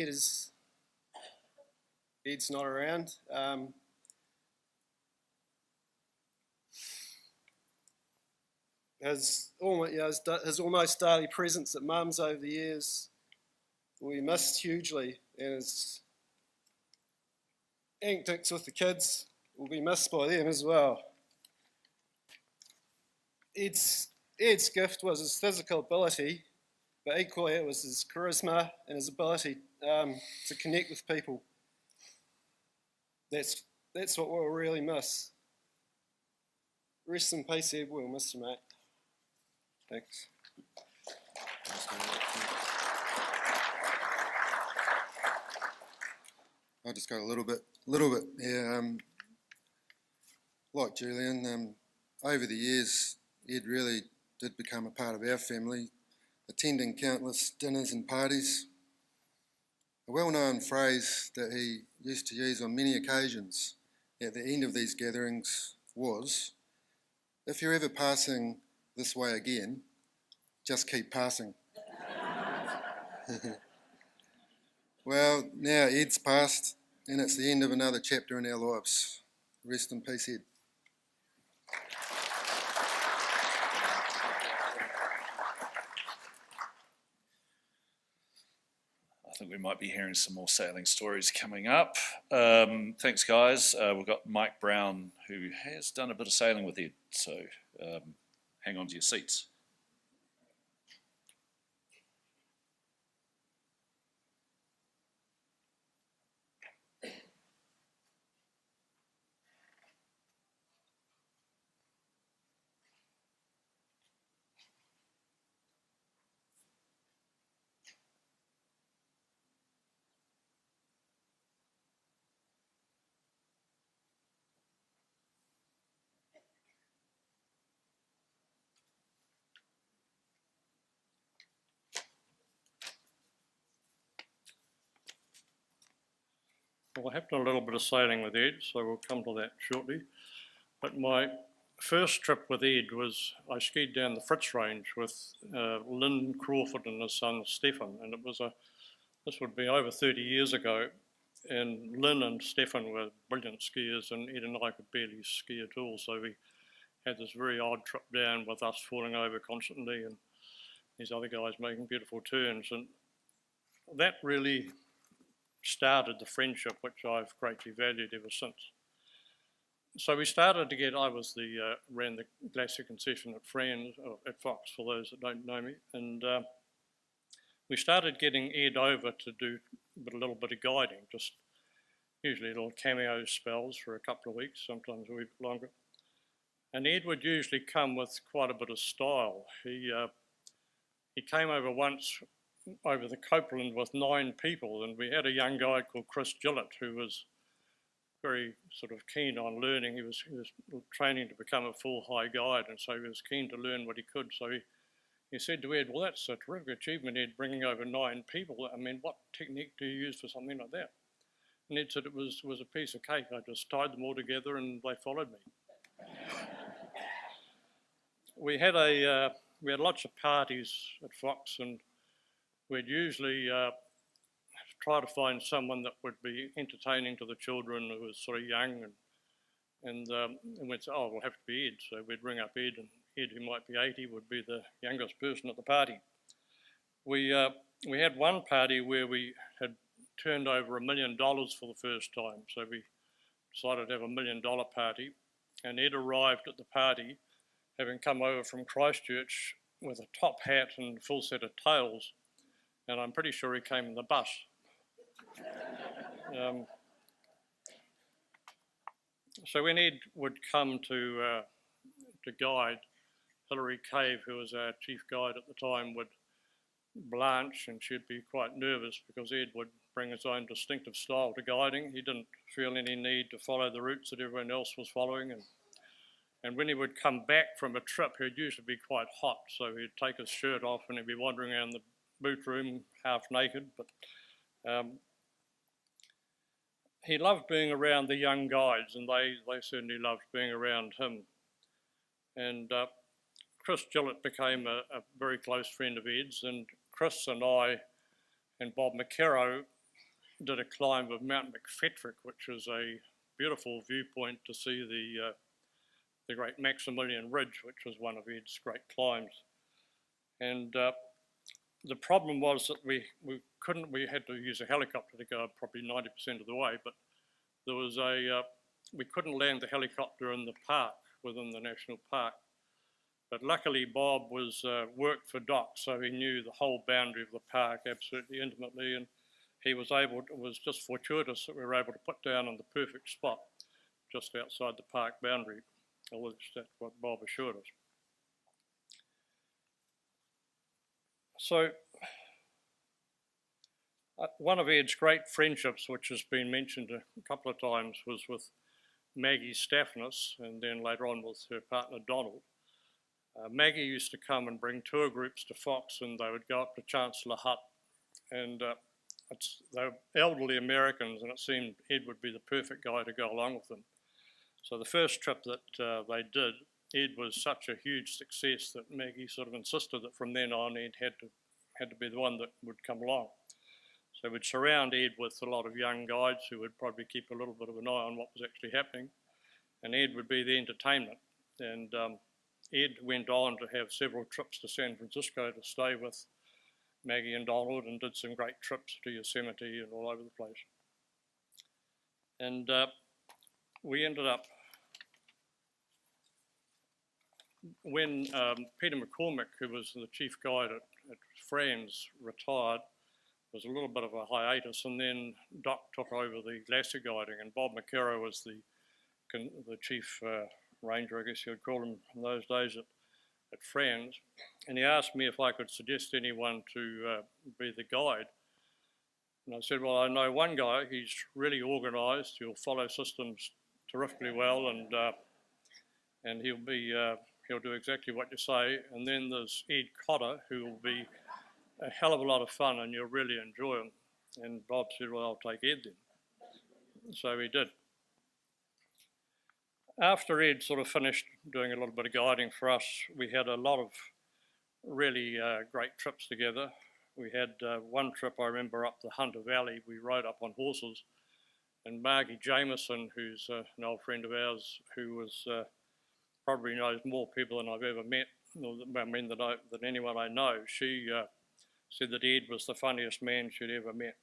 Ed's not around. His almost daily presence at Mum's over the years will be missed hugely, and his antics with the kids will be missed by them as well. Ed's gift was his physical ability, but equally it was his charisma and his ability to connect with people. That's what we'll really miss. Rest in peace, Ed. We'll miss you, mate. Thanks. I just got a little bit here. Like Julian, over the years, Ed really did become a part of our family, attending countless dinners and parties. A well-known phrase that he used to use on many occasions at the end of these gatherings was, "If you're ever passing this way again, just keep passing." Well, now Ed's passed, and it's the end of another chapter in our lives. Rest in peace, Ed. I think we might be hearing some more sailing stories coming up. Thanks, guys. We've got Mike Brown, who has done a bit of sailing with Ed, so hang on to your seats. Well, I have done a little bit of sailing with Ed, so we'll come to that shortly. But my first trip with Ed was I skied down the Fritz Range with Lynn Crawford and his son Stefan, and this would be over 30 years ago. And Lynn and Stefan were brilliant skiers, and Ed and I could barely ski at all. So we had this very odd trip down with us falling over constantly, and these other guys making beautiful turns, and that really started the friendship, which I've greatly valued ever since. So we started to get, I was ran the glacier concession at at Fox, for those that don't know me, and we started getting Ed over to do a little bit of guiding, just usually little cameo spells for a couple of weeks, sometimes a wee bit longer. And Ed would usually come with quite a bit of style. He came over once over the Copeland with 9 people, and we had a young guy called Chris Gillett who was very sort of keen on learning. He was training to become a full high guide, and so he was keen to learn what he could. So he said to Ed, "Well, that's a terrific achievement, Ed, bringing over 9 people. I mean, what technique do you use for something like that?" And Ed said it was a piece of cake. I just tied them all together and they followed me. We had lots of parties at Fox, and we'd usually try to find someone that would be entertaining to the children who was sort of young, and And we'd say, oh, we'll have to be Ed. So we'd ring up Ed, and Ed, who might be 80, would be the youngest person at the party. We had one party where we had turned over $1 million for the first time. So we decided to have $1 million party. And Ed arrived at the party, having come over from Christchurch with a top hat and full set of tails. And I'm pretty sure he came in the bus. So when Ed would come to guide, Hilary Cave, who was our chief guide at the time, would blanch, and she'd be quite nervous because Ed would bring his own distinctive style to guiding. He didn't feel any need to follow the routes that everyone else was following. And when he would come back from a trip, he'd usually be quite hot, so he'd take his shirt off and he'd be wandering around the boot room half naked. But he loved being around the young guides, and they certainly loved being around him. And Chris Gillett became a very close friend of Ed's, and Chris and I and Bob McKerrow did a climb of Mount McFetrick, which is a beautiful viewpoint to see the great Maximilian Ridge, which was one of Ed's great climbs. And the problem was that we had to use a helicopter to go probably 90% of the way, but there was we couldn't land the helicopter in the park, within the national park. But luckily Bob worked for Doc, so he knew the whole boundary of the park absolutely intimately, and he was able, it was just fortuitous that we were able to put down on the perfect spot just outside the park boundary, at least that's what Bob assured us. So one of Ed's great friendships, which has been mentioned a couple of times, was with Maggie Staffness, and then later on with her partner Donald. Maggie used to come and bring tour groups to Fox, and they would go up to Chancellor Hut, and they were elderly Americans, and it seemed Ed would be the perfect guy to go along with them. So the first trip that they did, Ed was such a huge success that Maggie sort of insisted that from then on Ed had to be the one that would come along. So we'd surround Ed with a lot of young guides who would probably keep a little bit of an eye on what was actually happening, and Ed would be the entertainment. And Ed went on to have several trips to San Francisco to stay with Maggie and Donald, and did some great trips to Yosemite and all over the place. And we ended up, when Peter McCormick, who was the chief guide at Franz, retired, there was a little bit of a hiatus, and then Doc took over the glacier guiding, and Bob McKerrow was the chief ranger, I guess you would call him in those days, at Franz, and he asked me if I could suggest anyone to be the guide. And I said, well, I know one guy, he's really organised, he'll follow systems terrifically well, and he'll do exactly what you say. And then there's Ed Cotter, who will be a hell of a lot of fun, and you'll really enjoy him. And Bob said, well, I'll take Ed then. So he did. After Ed sort of finished doing a little bit of guiding for us, we had a lot of really great trips together. We had one trip, I remember, up the Hunter Valley. We rode up on horses, and Margie Jameson, who's an old friend of ours, who was probably knows more people than I've ever met, I mean than anyone I know, she said that Ed was the funniest man she'd ever met,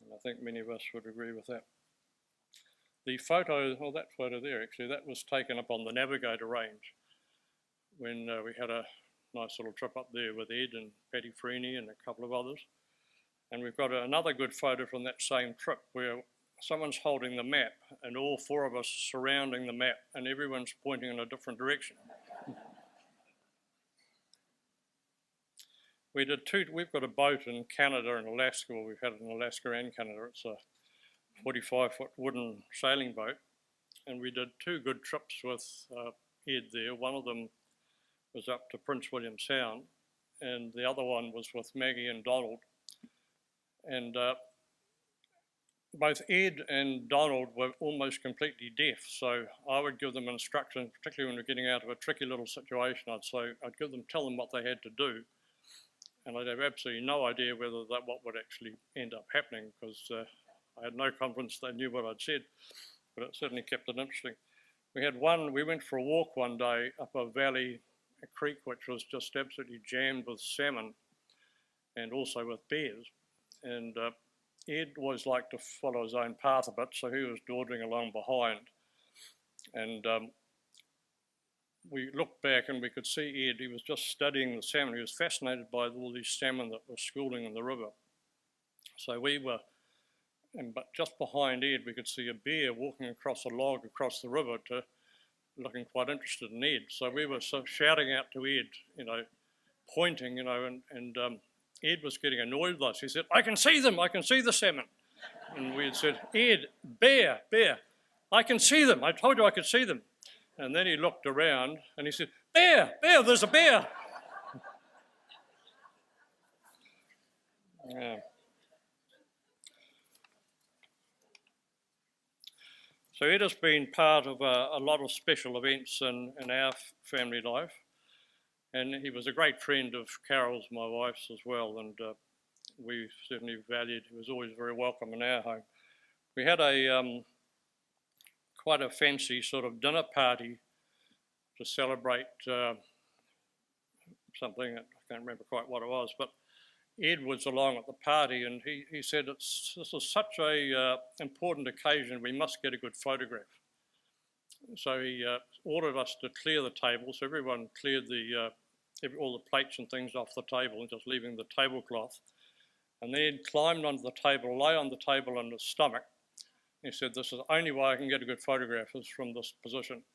and I think many of us would agree with that. The photo, well, that photo there actually, that was taken up on the Navigator Range when we had a nice little trip up there with Ed and Patty Freeney and a couple of others. And we've got another good photo from that same trip where someone's holding the map and all four of us surrounding the map, and everyone's pointing in a different direction. We've got a boat in Canada and Alaska, well, we've had it in Alaska and Canada. It's a 45-foot wooden sailing boat, and we did two good trips with Ed there. One of them was up to Prince William Sound, and the other one was with Maggie and Donald. And both Ed and Donald were almost completely deaf, so I would give them instructions, particularly when we're getting out of a tricky little situation. I'd tell them what they had to do, and I'd have absolutely no idea whether what would actually end up happening, because I had no confidence they knew what I'd said, but it certainly kept it interesting. We went for a walk one day up a valley, a creek which was just absolutely jammed with salmon and also with bears. And Ed always liked to follow his own path a bit, so he was dawdling along behind. And we looked back and we could see Ed, he was just studying the salmon. He was fascinated by all these salmon that were schooling in the river. So we were, but just behind Ed, we could see a bear walking across a log across the river, looking quite interested in Ed. So we were shouting out to Ed, you know, pointing, you know, and Ed was getting annoyed with us. He said, "I can see them, I can see the salmon." And we had said, "Ed, bear, I can see them, I told you I could see them." And then he looked around and he said, "Bear, there's a bear." Yeah. So Ed has been part of a lot of special events in our family life. And he was a great friend of Carol's, my wife's, as well. And we certainly valued, he was always very welcome in our home. We had quite a fancy sort of dinner party to celebrate something, I can't remember quite what it was, but Ed was along at the party and he said, this is such a important occasion, we must get a good photograph. So he ordered us to clear the table, so everyone cleared all the plates and things off the table and just leaving the tablecloth. And then climbed onto the table, lay on the table on his stomach. He said, "This is the only way I can get a good photograph is from this position."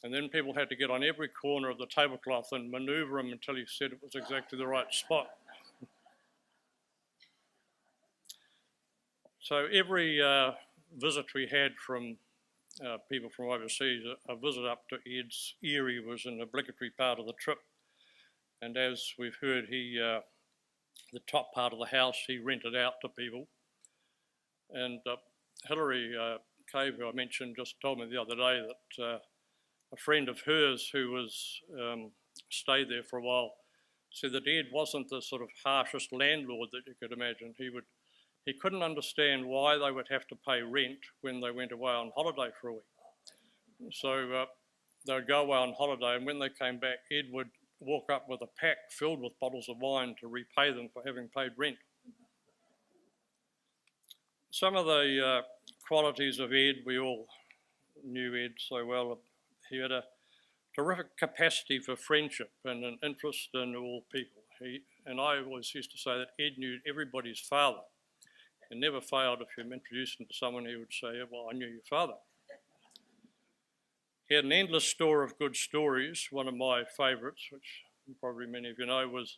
And then people had to get on every corner of the tablecloth and maneuver him until he said it was exactly the right spot. So every visit we had from people from overseas, a visit up to Ed's Eyrie was an obligatory part of the trip. And as we've heard, the top part of the house he rented out to people. And Hilary Cave, who I mentioned, just told me the other day that a friend of hers who was stayed there for a while said that Ed wasn't the sort of harshest landlord that you could imagine. He couldn't understand why they would have to pay rent when they went away on holiday for a week. So they would go away on holiday, and when they came back, Ed would walk up with a pack filled with bottles of wine to repay them for having paid rent. Some of the qualities of Ed, we all knew Ed so well. He had a terrific capacity for friendship and an interest in all people. And I always used to say that Ed knew everybody's father. And never failed, if you introduced him to someone, he would say, "Well, I knew your father." He had an endless store of good stories. One of my favourites, which probably many of you know, was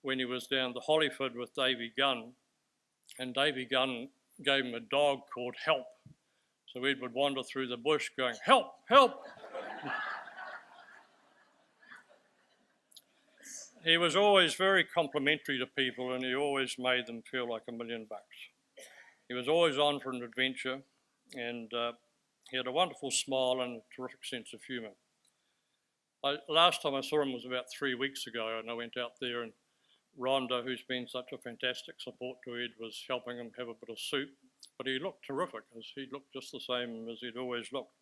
when he was down to Hollyford with Davy Gunn. And Davy Gunn gave him a dog called Help. So Ed would wander through the bush going, "Help, help." He was always very complimentary to people and he always made them feel like $1 million. He was always on for an adventure and he had a wonderful smile and a terrific sense of humour. Last time I saw him was about 3 weeks ago, and I went out there and Rhonda, who's been such a fantastic support to Ed, was helping him have a bit of soup. But he looked terrific, as he looked just the same as he'd always looked.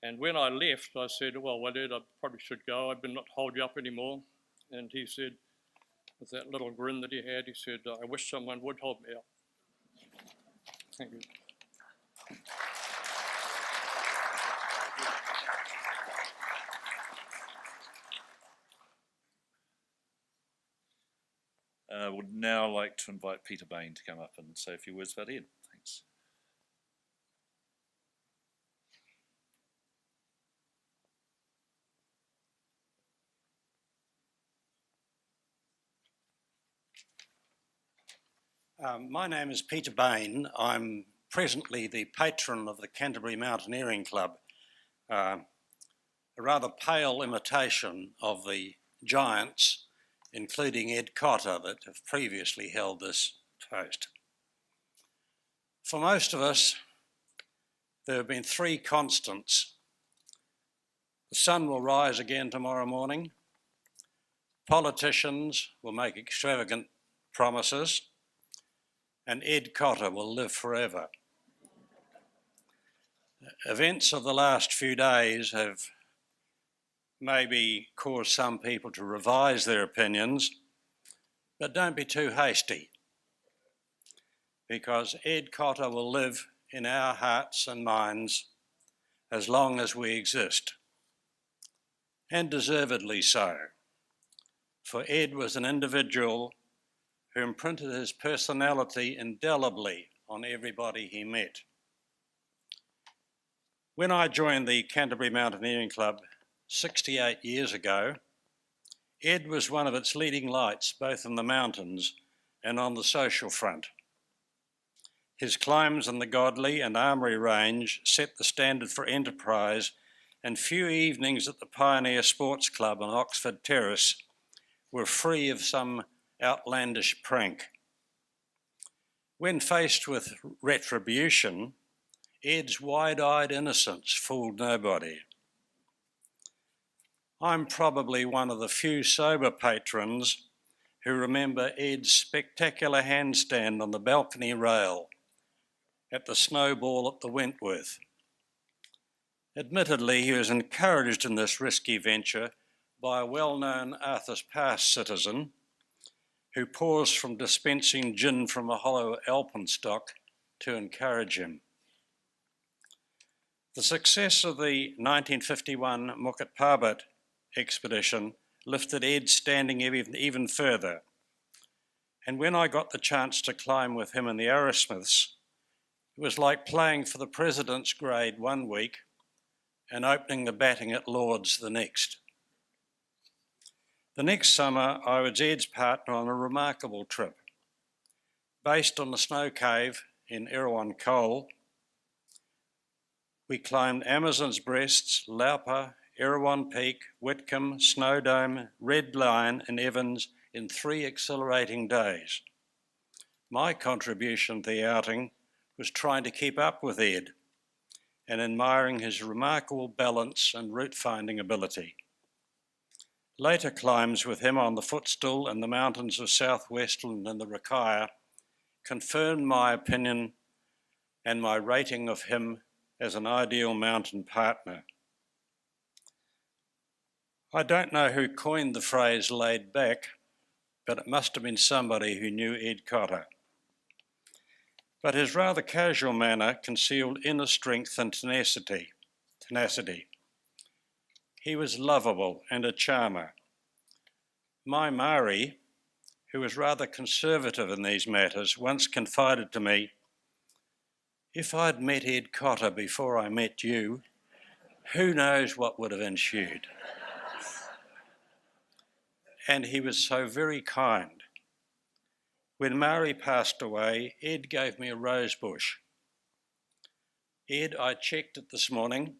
And when I left, I said, well, Ed, I probably should go. I'd better not hold you up anymore. And he said, with that little grin that he had, he said, "I wish someone would hold me up." Thank you. Would now like to invite Peter Bain to come up and say a few words about Ed. Thanks. My name is Peter Bain. I'm presently the patron of the Canterbury Mountaineering Club, a rather pale imitation of the giants, including Ed Cotter, that have previously held this post. For most of us, there have been three constants. The sun will rise again tomorrow morning. Politicians will make extravagant promises, and Ed Cotter will live forever. Events of the last few days have maybe caused some people to revise their opinions, but don't be too hasty, because Ed Cotter will live in our hearts and minds as long as we exist, and deservedly so, for Ed was an individual who imprinted his personality indelibly on everybody he met. When I joined the Canterbury Mountaineering Club 68 years ago, Ed was one of its leading lights, both in the mountains and on the social front. His climbs in the Godley and Armoury Range set the standard for enterprise, and few evenings at the Pioneer Sports Club on Oxford Terrace were free of some outlandish prank. When faced with retribution, Ed's wide-eyed innocence fooled nobody. I'm probably one of the few sober patrons who remember Ed's spectacular handstand on the balcony rail at the Snowball at the Wentworth. Admittedly, he was encouraged in this risky venture by a well-known Arthur's Pass citizen who paused from dispensing gin from a hollow alpenstock to encourage him. The success of the 1951 Mukit Parbat expedition lifted Ed's standing even further. And when I got the chance to climb with him in the Arrowsmiths, it was like playing for the President's grade one week and opening the batting at Lord's the next. The next summer, I was Ed's partner on a remarkable trip. Based on the snow cave in Erewhon Cole, we climbed Amazon's Breasts, Laupa, Erewhon Peak, Whitcomb, Snowdome, Red Lion and Evans in 3 exhilarating days. My contribution to the outing was trying to keep up with Ed and admiring his remarkable balance and route-finding ability. Later climbs with him on the Footstool and the mountains of South Westland and the Rakaia confirmed my opinion and my rating of him as an ideal mountain partner. I don't know who coined the phrase laid back, but it must have been somebody who knew Ed Cotter. But his rather casual manner concealed inner strength and tenacity. He was lovable and a charmer. My Maori, who was rather conservative in these matters, once confided to me, "If I'd met Ed Cotter before I met you, who knows what would have ensued?" And he was so very kind. When Maori passed away, Ed gave me a rose bush. "Ed, I checked it this morning,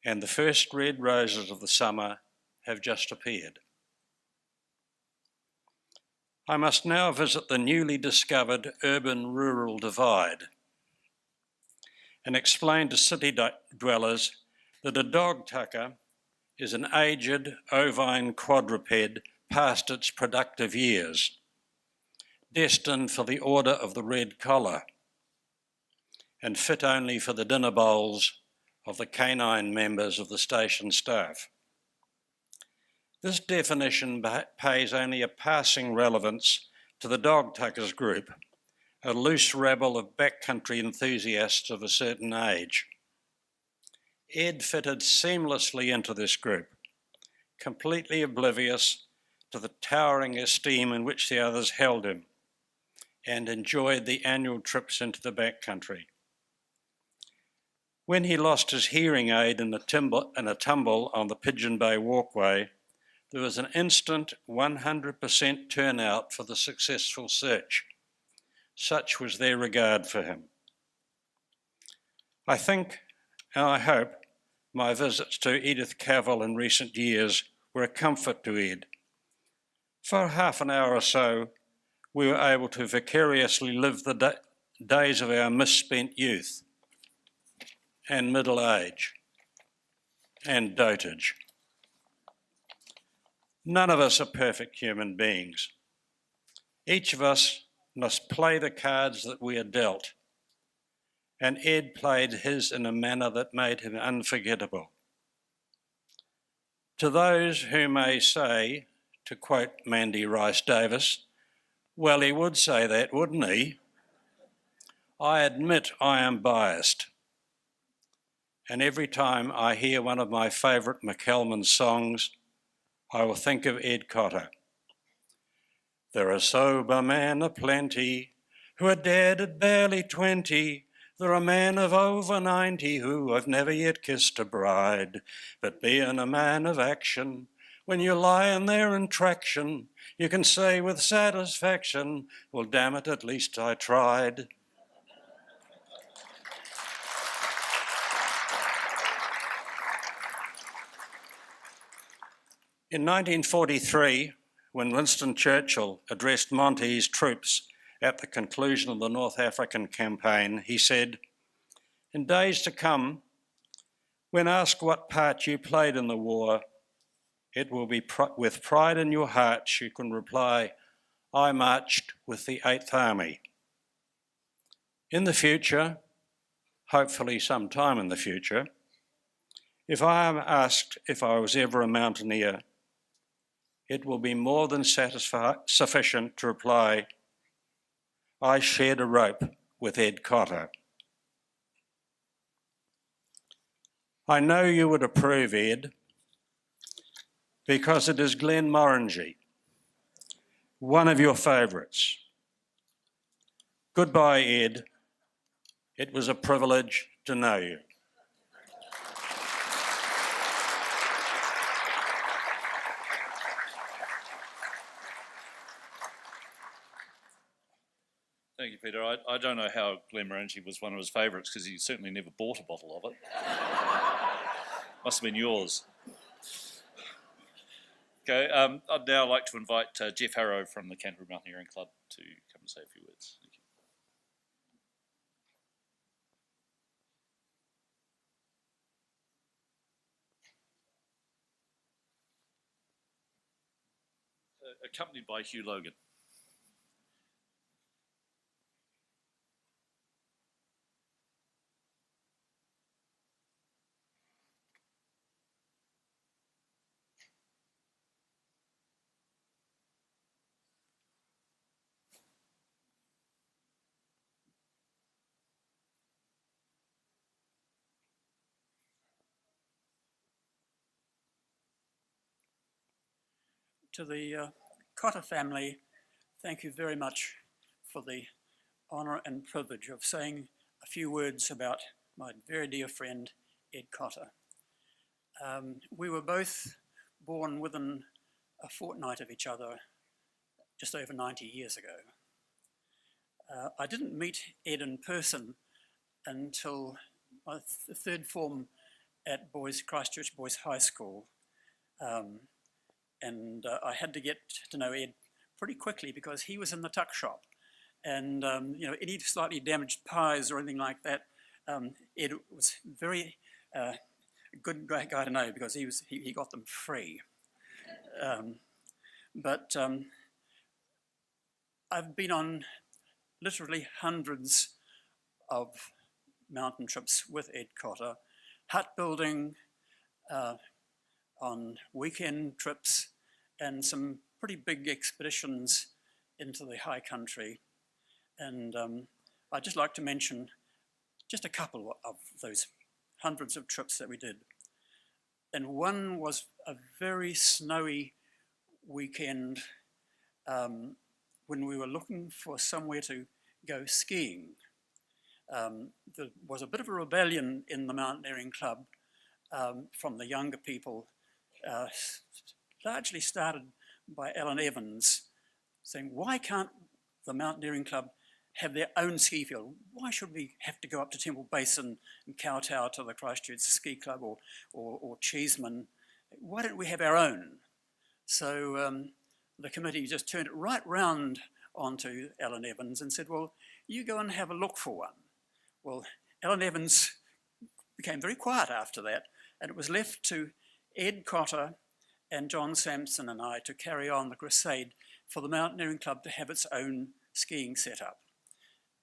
and the first red roses of the summer have just appeared." I must now visit the newly discovered urban-rural divide and explain to city dwellers that a dog tucker is an aged ovine quadruped past its productive years, destined for the order of the red collar and fit only for the dinner bowls of the canine members of the station staff. This definition pays only a passing relevance to the dog tuckers group, a loose rabble of backcountry enthusiasts of a certain age. Ed fitted seamlessly into this group, completely oblivious to the towering esteem in which the others held him, and enjoyed the annual trips into the backcountry. When he lost his hearing aid in a tumble on the Pigeon Bay Walkway, there was an instant 100% turnout for the successful search. Such was their regard for him. I think, and I hope, my visits to Edith Cavell in recent years were a comfort to Ed. For half an hour or so, we were able to vicariously live the days of our misspent youth and middle age and dotage. None of us are perfect human beings. Each of us must play the cards that we are dealt and Ed played his in a manner that made him unforgettable. To those who may say, to quote Mandy Rice Davis, well, he would say that, wouldn't he? I admit I am biased. And every time I hear one of my favourite McKelman songs, I will think of Ed Cotter. There are sober men aplenty who are dead at barely 20. There are men of over 90 who have never yet kissed a bride. But being a man of action, when you're lying there in traction, you can say with satisfaction, well, damn it, at least I tried. In 1943, when Winston Churchill addressed Monty's troops at the conclusion of the North African campaign, he said, in days to come, when asked what part you played in the war, it will be with pride in your hearts you can reply, I marched with the 8th Army. In the future, hopefully sometime in the future, if I am asked if I was ever a mountaineer, it will be more than sufficient to reply, I shared a rope with Ed Cotter. I know you would approve, Ed, because it is Glenmorangie, one of your favourites. Goodbye, Ed. It was a privilege to know you. Thank you, Peter. I don't know how Glenmorangie was one of his favourites because he certainly never bought a bottle of it. Must have been yours. Okay, I'd now like to invite Jeff Harrow from the Canterbury Mountaineering Club to come and say a few words. Thank you. Accompanied by Hugh Logan. To the Cotter family, thank you very much for the honour and privilege of saying a few words about my very dear friend, Ed Cotter. We were both born within a fortnight of each other just over 90 years ago. I didn't meet Ed in person until my third form at Christchurch Boys High School. And I had to get to know Ed pretty quickly because he was in the tuck shop. And, you know, any slightly damaged pies or anything like that, Ed was very good guy to know because he got them free. But I've been on literally hundreds of mountain trips with Ed Cotter, hut building, on weekend trips and some pretty big expeditions into the high country. And I'd just like to mention just a couple of those hundreds of trips that we did. And one was a very snowy weekend when we were looking for somewhere to go skiing. There was a bit of a rebellion in the mountaineering club from the younger people, largely started by Alan Evans, saying, why can't the mountaineering club have their own ski field? Why should we have to go up to Temple Basin and kowtow to the Christchurch Ski Club or Cheeseman? Why don't we have our own? So the committee just turned it right round onto Alan Evans and said, well, you go and have a look for one. Well, Alan Evans became very quiet after that, and it was left to Ed Cotter and John Sampson and I to carry on the crusade for the Mountaineering Club to have its own skiing setup.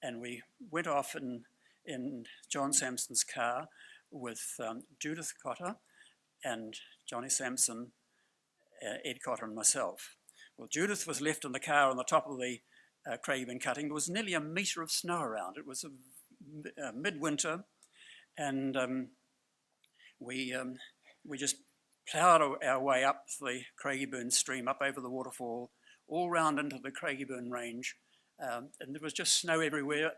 And we went off in in John Sampson's car with Judith Cotter and Johnny Sampson, Ed Cotter and myself. Well, Judith was left in the car on the top of the Craigieburn cutting. There was nearly a metre of snow around. It was midwinter, and we just ploughed our way up the Craigieburn stream, up over the waterfall, all round into the Craigieburn range, and there was just snow everywhere.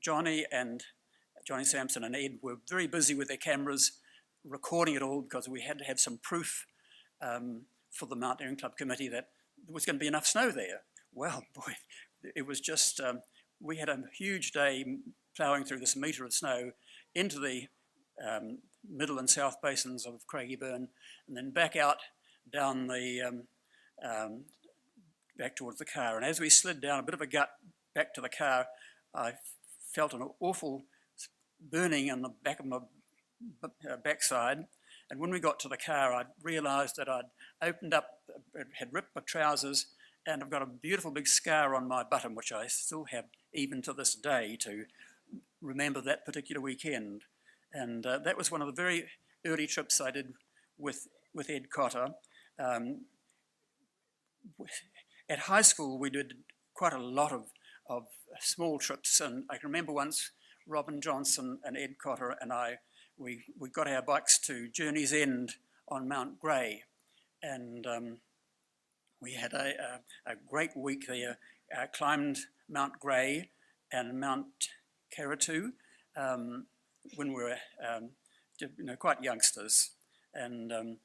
Johnny Sampson and Ed were very busy with their cameras, recording it all, because we had to have some proof for the Mountaineering Club committee that there was going to be enough snow there. Well, boy, it was just, we had a huge day ploughing through this metre of snow into the middle and south basins of Craigieburn, and then back out down the, back towards the car. And as we slid down a bit of a gut back to the car, I felt an awful burning in the back of my backside. And when we got to the car, I realised that I'd opened up, had ripped my trousers, and I've got a beautiful big scar on my button, which I still have even to this day to remember that particular weekend. And that was one of the very early trips I did with Ed Cotter. At high school, we did quite a lot of small trips, and I can remember once Robin Johnson and Ed Cotter and we got our bikes to Journey's End on Mount Grey, and we had a great week there. Climbed Mount Grey and Mount Caratu when we were quite youngsters. And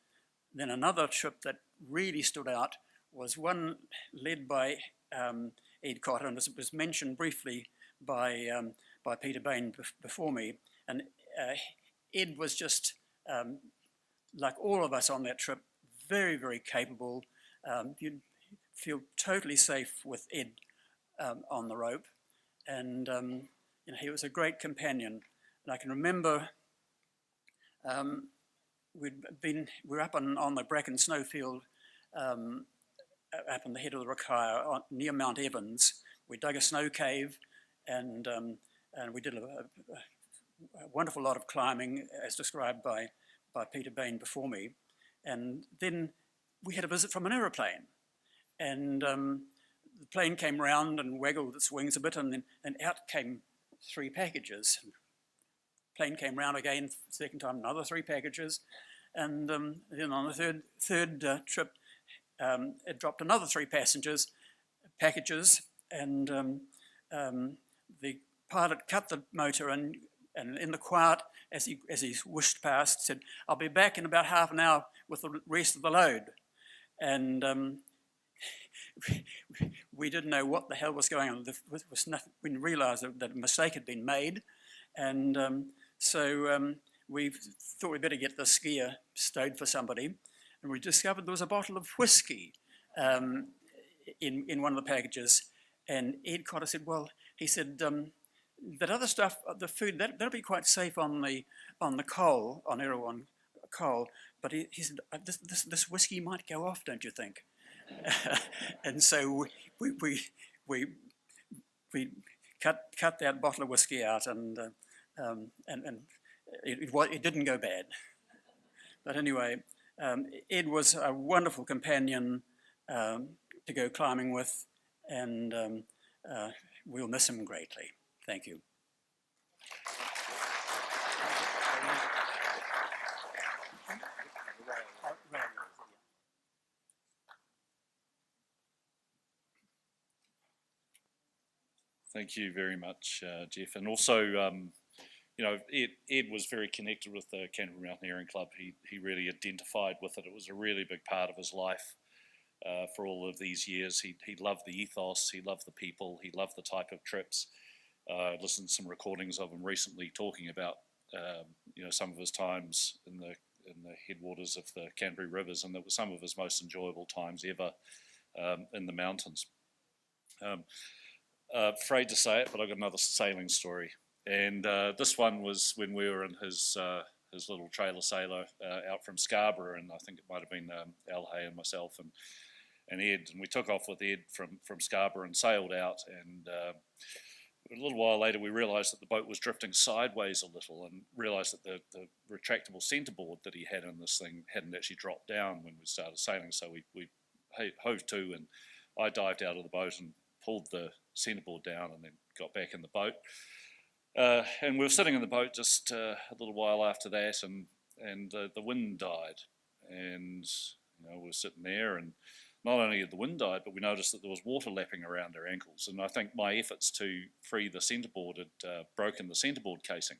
then another trip that really stood out was one led by Ed Cotter, and it was mentioned briefly by Peter Bain before me. And Ed was just, like all of us on that trip, very, very capable. You'd feel totally safe with Ed on the rope. And he was a great companion. And I can remember we were up on the Bracken snowfield up on the head of the Rakaia near Mount Evans. We dug a snow cave, and we did a wonderful lot of climbing, as described by Peter Bain before me. And then we had a visit from an aeroplane, and the plane came round and waggled its wings a bit, and out came 3 packages. Plane came round again, second time, another 3 packages, and then on the third trip, it dropped another 3 packages, and the pilot cut the motor, and in the quiet, as he whooshed past, said, "I'll be back in about half an hour with the rest of the load." And we didn't know what the hell was going on. We realised that a mistake had been made, and so we thought we'd better get the skier stowed for somebody, and we discovered there was a bottle of whiskey in one of the packages. And Ed Cotter said, well, he said, that other stuff, the food, that'll be quite safe on the coal, on Erewhon coal, but he said, this whiskey might go off, don't you think? And so we cut that bottle of whiskey out, and it didn't go bad. But anyway, Ed was a wonderful companion to go climbing with, and we'll miss him greatly. Thank you. Thank you very much, Jeff. And also, Ed was very connected with the Canterbury Mountaineering Club. He really identified with it. It was a really big part of his life for all of these years. He loved the ethos, he loved the people, he loved the type of trips. I listened to some recordings of him recently talking about some of his times in the headwaters of the Canterbury rivers, and that was some of his most enjoyable times ever in the mountains. Afraid to say it, but I've got another sailing story, and this one was when we were in his little trailer sailor out from Scarborough, and I think it might have been Al Hay and myself and Ed, and we took off with Ed from Scarborough and sailed out, and a little while later, we realised that the boat was drifting sideways a little, and realised that the retractable centreboard that he had in this thing hadn't actually dropped down when we started sailing. So we hove to, and I dived out of the boat and pulled the centreboard down, and then got back in the boat. And we were sitting in the boat just a little while after that, and the wind died, and we were sitting there, and not only had the wind died, but we noticed that there was water lapping around our ankles, and I think my efforts to free the centreboard had broken the centreboard casing,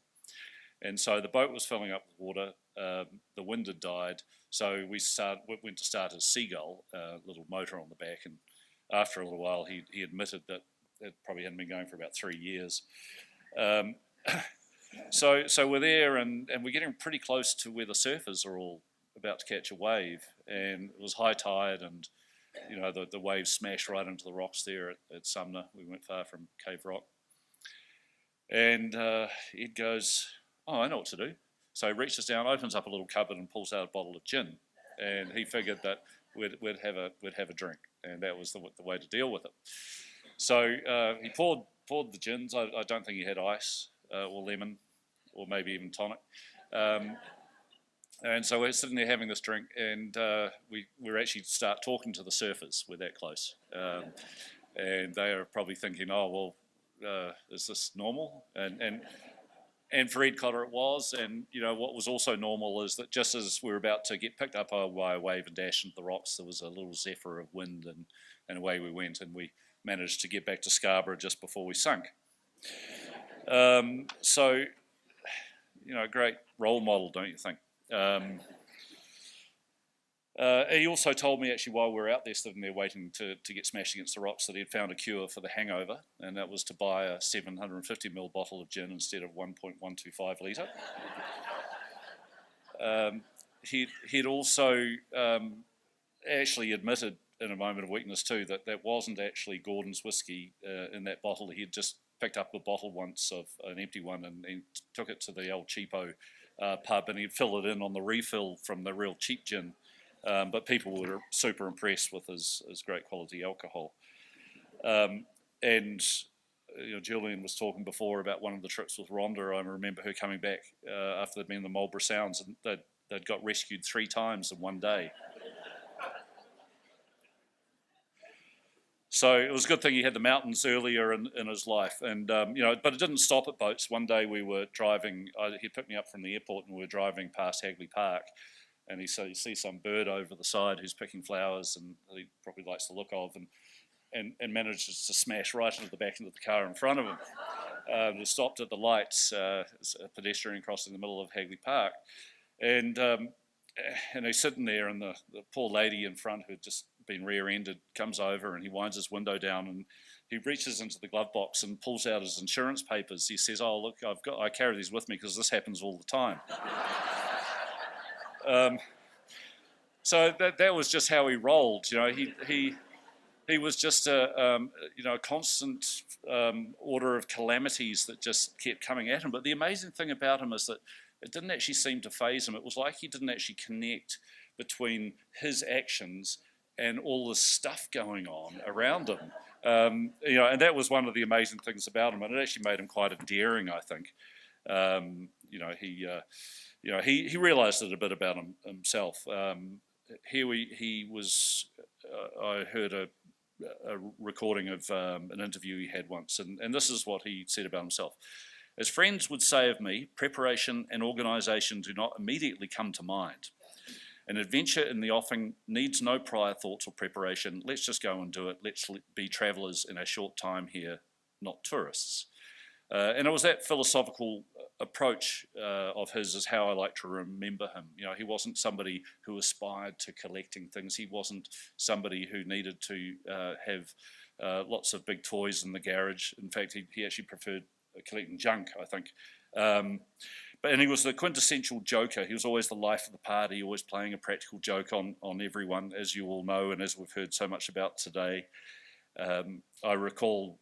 and so the boat was filling up with water. The wind had died, so we went to start his Seagull, little motor on the back, and after a little while he admitted that it probably hadn't been going for about 3 years. So we're there, and we're getting pretty close to where the surfers are all about to catch a wave, and it was high tide, and the waves smashed right into the rocks there at Sumner. We weren't far from Cave Rock, and Ed goes, "Oh, I know what to do." So he reaches down, opens up a little cupboard, and pulls out a bottle of gin, and he figured that we'd have a drink, and that was the way to deal with it. So he poured the gins. I don't think he had ice or lemon, or maybe even tonic. And so we're sitting there having this drink, and we're actually start talking to the surfers. We're that close, and they are probably thinking, "Oh, well, is this normal?" And for Ed Cotter it was. And what was also normal is that just as we were about to get picked up by a wave and dash into the rocks, there was a little zephyr of wind, and away we went, and we managed to get back to Scarborough just before we sunk. So, a great role model, don't you think? He also told me, actually, while we were out there sitting there waiting to get smashed against the rocks, that he'd found a cure for the hangover, and that was to buy a 750ml bottle of gin instead of 1.125 litre. He'd also actually admitted in a moment of weakness too that wasn't actually Gordon's whiskey in that bottle. He'd just picked up a bottle once of an empty one, and he took it to the old cheapo pub, and he'd fill it in on the refill from the real cheap gin. But people were super impressed with his great quality alcohol. And Julian was talking before about one of the trips with Rhonda. I remember her coming back after they'd been in the Marlborough Sounds, and they'd got rescued 3 times in one day. So it was a good thing he had the mountains earlier in his life, and but it didn't stop at boats. One day we were driving. He picked me up from the airport, and we were driving past Hagley Park, and he sees some bird over the side who's picking flowers, and he probably likes the look of, and manages to smash right into the back into the car in front of him. He stopped at the lights, a pedestrian crossing the middle of Hagley Park, and he's sitting there, and the poor lady in front who had just been rear-ended comes over, and he winds his window down, and he reaches into the glove box and pulls out his insurance papers. He says, "Oh, look, I carry these with me because this happens all the time." So that was just how he rolled. He was just a constant order of calamities that just kept coming at him. But the amazing thing about him is that it didn't actually seem to faze him. It was like he didn't actually connect between his actions and all the stuff going on around him. And that was one of the amazing things about him, and it actually made him quite endearing, I think. He realised it a bit about himself. He was. I heard a recording of an interview he had once, and this is what he said about himself. "As friends would say of me, preparation and organisation do not immediately come to mind. An adventure in the offing needs no prior thoughts or preparation. Let's just go and do it. Let's be travellers in a short time here, not tourists." And it was that philosophical approach of his is how I like to remember him. He wasn't somebody who aspired to collecting things. He wasn't somebody who needed to have lots of big toys in the garage. In fact, he actually preferred collecting junk, I think. And he was the quintessential joker. He was always the life of the party, always playing a practical joke on everyone, as you all know, and as we've heard so much about today. I recall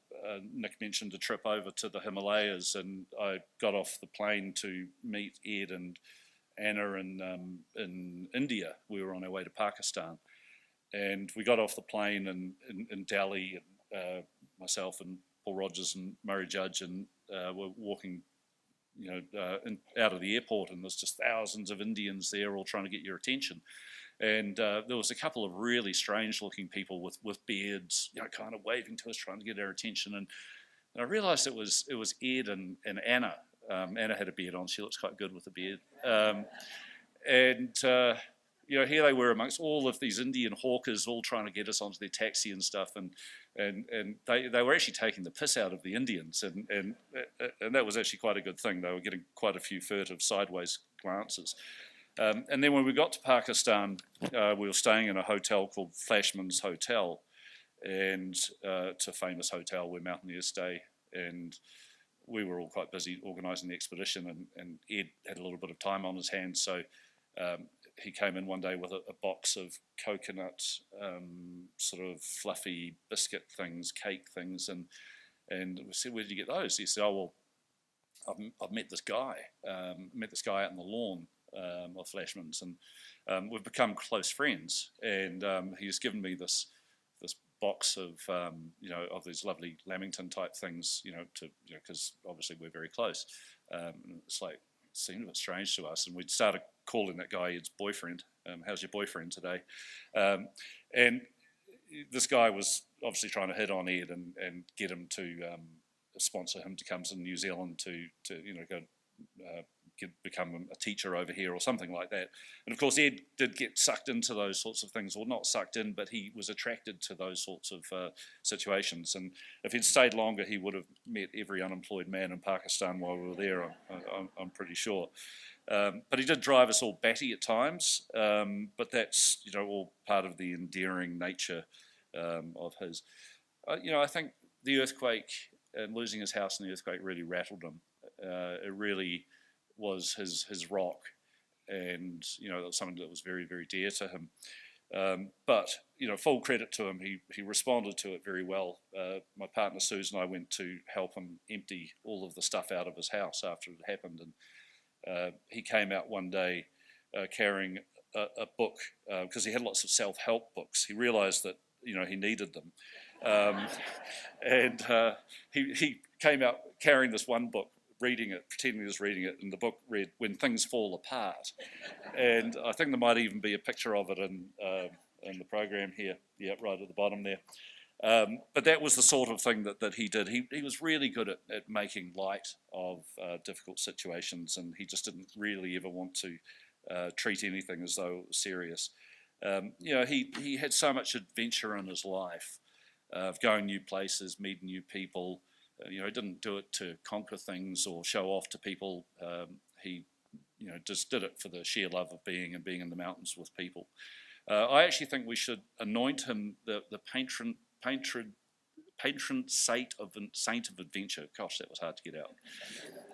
Nick mentioned a trip over to the Himalayas, and I got off the plane to meet Ed and Anna in India. We were on our way to Pakistan, and we got off the plane in Delhi, and myself and Paul Rogers and Murray Judge, and were walking, out of the airport, and there's just thousands of Indians there all trying to get your attention. And there was a couple of really strange-looking people with beards, kind of waving to us, trying to get our attention. And I realised it was Ed and Anna. Anna had a beard on; she looks quite good with a beard. Here they were amongst all of these Indian hawkers, all trying to get us onto their taxi and stuff. And they were actually taking the piss out of the Indians, and that was actually quite a good thing. They were getting quite a few furtive sideways glances. And then when we got to Pakistan, we were staying in a hotel called Flashman's Hotel, and it's a famous hotel where mountaineers stay. And we were all quite busy organising the expedition, and Ed had a little bit of time on his hands, so he came in one day with a box of coconut, sort of fluffy biscuit things, cake things, and we said, "Where did you get those?" He said, "Oh, well, I've met this guy. Met this guy out in the lawn of Flashman's, and we've become close friends. And he's given me this box of of these lovely Lamington type things, because obviously we're very close. It's like, it seemed a bit strange to us, and we'd started calling that guy Ed's boyfriend. How's your boyfriend today? And this guy was obviously trying to hit on Ed and get him to sponsor him to come to New Zealand to go become a teacher over here or something like that. And of course Ed did get sucked into those sorts of things, or not sucked in, but he was attracted to those sorts of situations. And if he'd stayed longer, he would have met every unemployed man in Pakistan while we were there, I'm pretty sure. But he did drive us all batty at times, but that's all part of the endearing nature of his. I think the earthquake and losing his house in the earthquake really rattled him. It really was his rock, and that was something that was very, very dear to him. But full credit to him, he responded to it very well. My partner Susan and I went to help him empty all of the stuff out of his house after it happened, and he came out one day carrying a book, because he had lots of self-help books. He realised that he needed them, and he came out carrying this one book, reading it, pretending he was reading it, and the book read "When Things Fall Apart." And I think there might even be a picture of it in the program here, right at the bottom there. But that was the sort of thing that he did. He was really good at making light of difficult situations, and he just didn't really ever want to treat anything as though it was serious. He had so much adventure in his life, of going new places, meeting new people. He didn't do it to conquer things or show off to people. He just did it for the sheer love of being in the mountains with people. I actually think we should anoint him the patron saint of adventure. Gosh, that was hard to get out.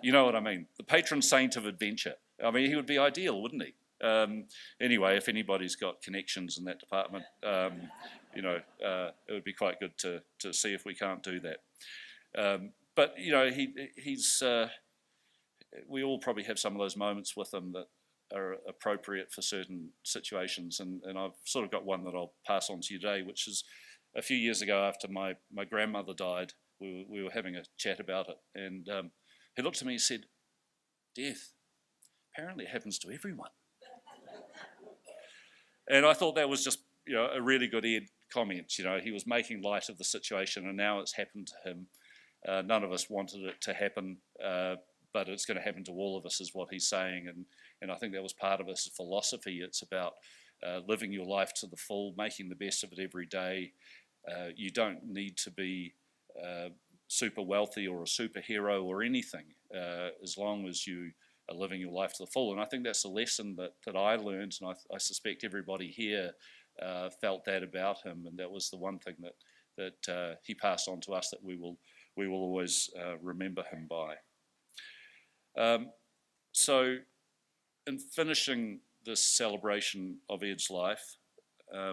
You know what I mean? The patron saint of adventure. I mean, he would be ideal, wouldn't he? Anyway, if anybody's got connections in that department, it would be quite good to see if we can't do that. But he's. We all probably have some of those moments with him that are appropriate for certain situations, and I've sort of got one that I'll pass on to you today, which is a few years ago after my grandmother died. We were having a chat about it, and he looked at me and said, "Death, apparently it happens to everyone." And I thought that was just a really good Ed comment. He was making light of the situation, and now it's happened to him. None of us wanted it to happen, but it's going to happen to all of us, is what he's saying. And I think that was part of his philosophy. It's about living your life to the full, making the best of it every day. You don't need to be super wealthy or a superhero or anything, as long as you are living your life to the full. And I think that's a lesson that I learned, and I suspect everybody here felt that about him. And that was the one thing that he passed on to us that we will always remember him by. So in finishing this celebration of Ed's life,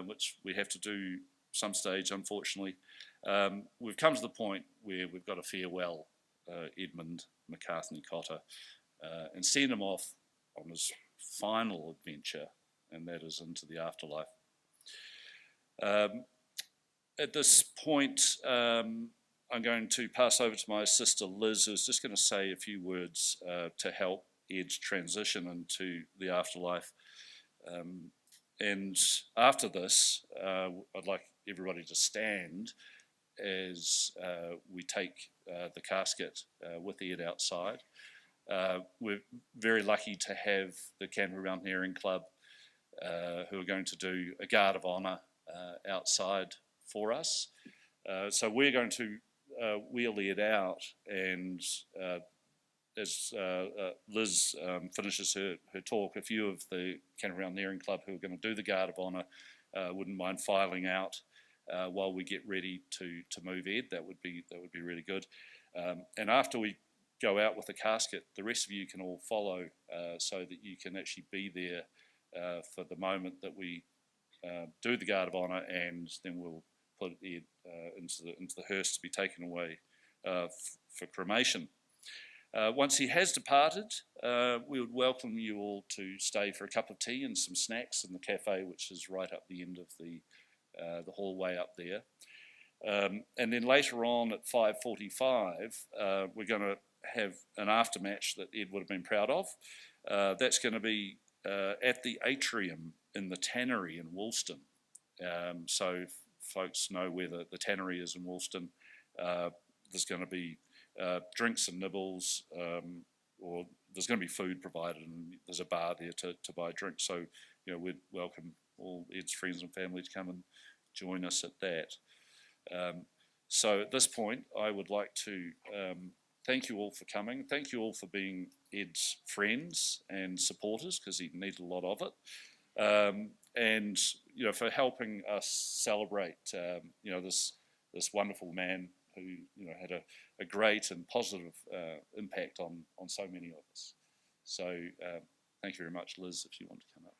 which we have to do some stage, unfortunately, we've come to the point where we've got to farewell Edmund Cotter and send him off on his final adventure, and that is into the afterlife. At this point, I'm going to pass over to my sister Liz, who's just going to say a few words to help Ed's transition into the afterlife. And after this, I'd like everybody to stand as we take the casket with Ed outside. We're very lucky to have the Canterbury Mountaineering Club who are going to do a guard of honour outside for us. So we're going to wheel Ed out, and as Liz finishes her talk, a few of the Canterbury Mountaineering Club who are going to do the guard of honour wouldn't mind filing out while we get ready to move Ed. That would be really good. And after we go out with the casket, the rest of you can all follow so that you can actually be there for the moment that we do the guard of honour, and then we'll put Ed into the hearse to be taken away for cremation. Once he has departed, we would welcome you all to stay for a cup of tea and some snacks in the cafe, which is right up the end of the hallway up there. And then later on at 5:45, we're going to have an aftermatch that Ed would have been proud of. That's going to be at the atrium in the tannery in Woolston. So folks know where the tannery is in Woolston. There's going to be drinks and nibbles, or there's going to be food provided, and there's a bar there to buy drinks. So, we'd welcome all Ed's friends and family to come and join us at that. So at this point, I would like to thank you all for coming. Thank you all for being Ed's friends and supporters, because he needed a lot of it. And, for helping us celebrate, this wonderful man who, had a great and positive impact on so many of us. So thank you very much. Liz, if you want to come up.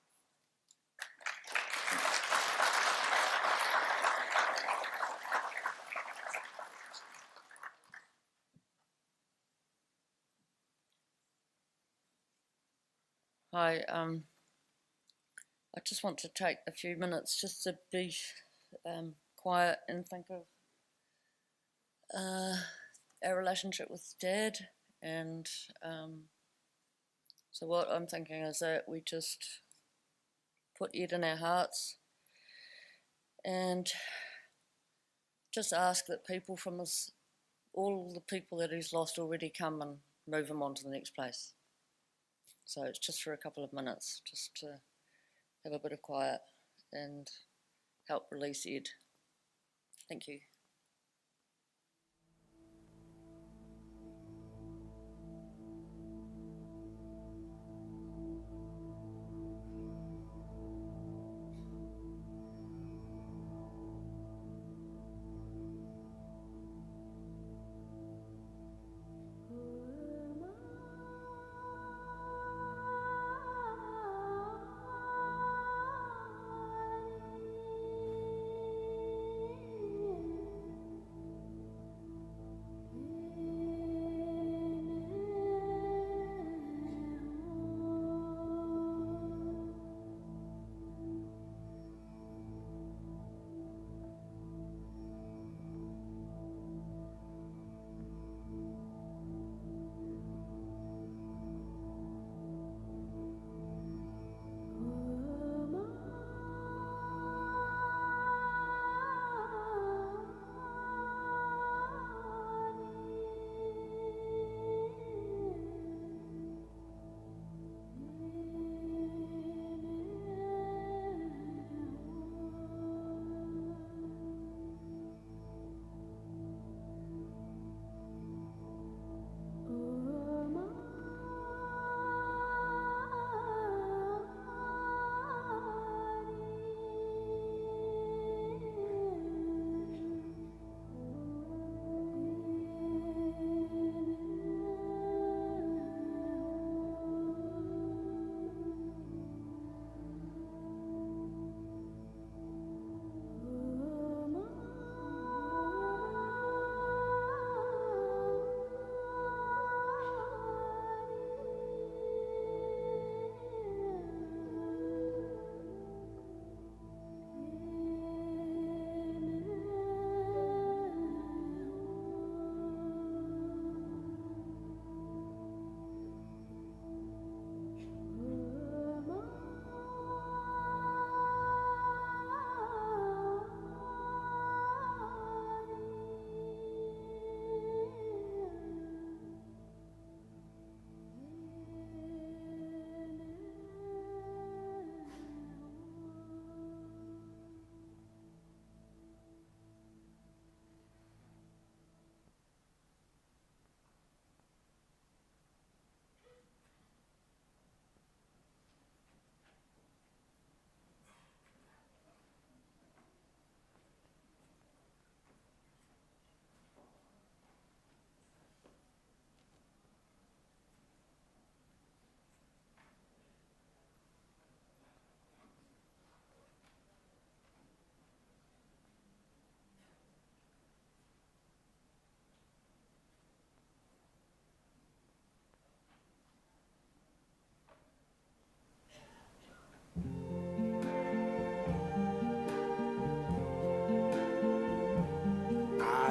Hi, I just want to take a few minutes just to be quiet and think of our relationship with Dad. And so what I'm thinking is that we just put Ed in our hearts and just ask that people from all the people that he's lost already come and move him on to the next place. So it's just for a couple of minutes, just to have a bit of quiet and help release Ed. Thank you.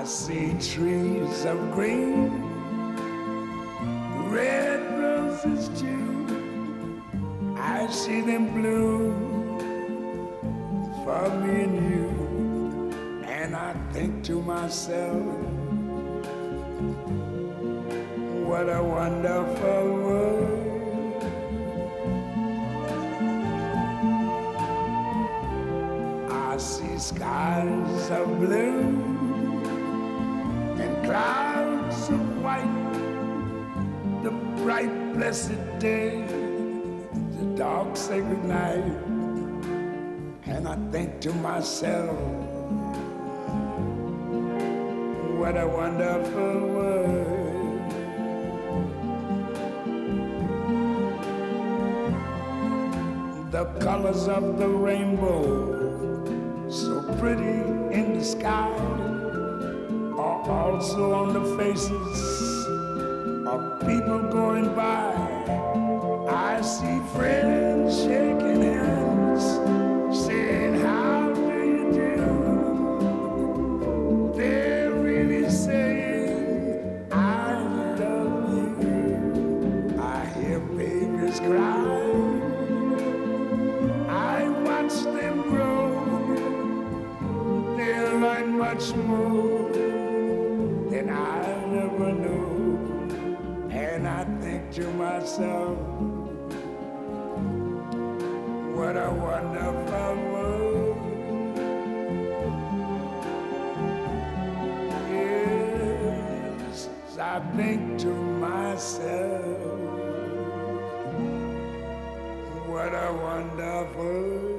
I see trees of green, red roses too. I see them bloom for me and you. And I think to myself, what a wonderful world. I see skies of blue and clouds of white, the bright blessed day, the dark sacred night. And I think to myself, what a wonderful world. The colors of the rainbow, so pretty in the sky, are also on the faces of people going by. I see friends shaking hands, saying, how do you do? They're really saying, I love you. I hear babies cry, I watch them grow. They'll learn much more than I'll ever know. And I think to myself, what a wonderful world. Yes, I think to myself, what a wonderful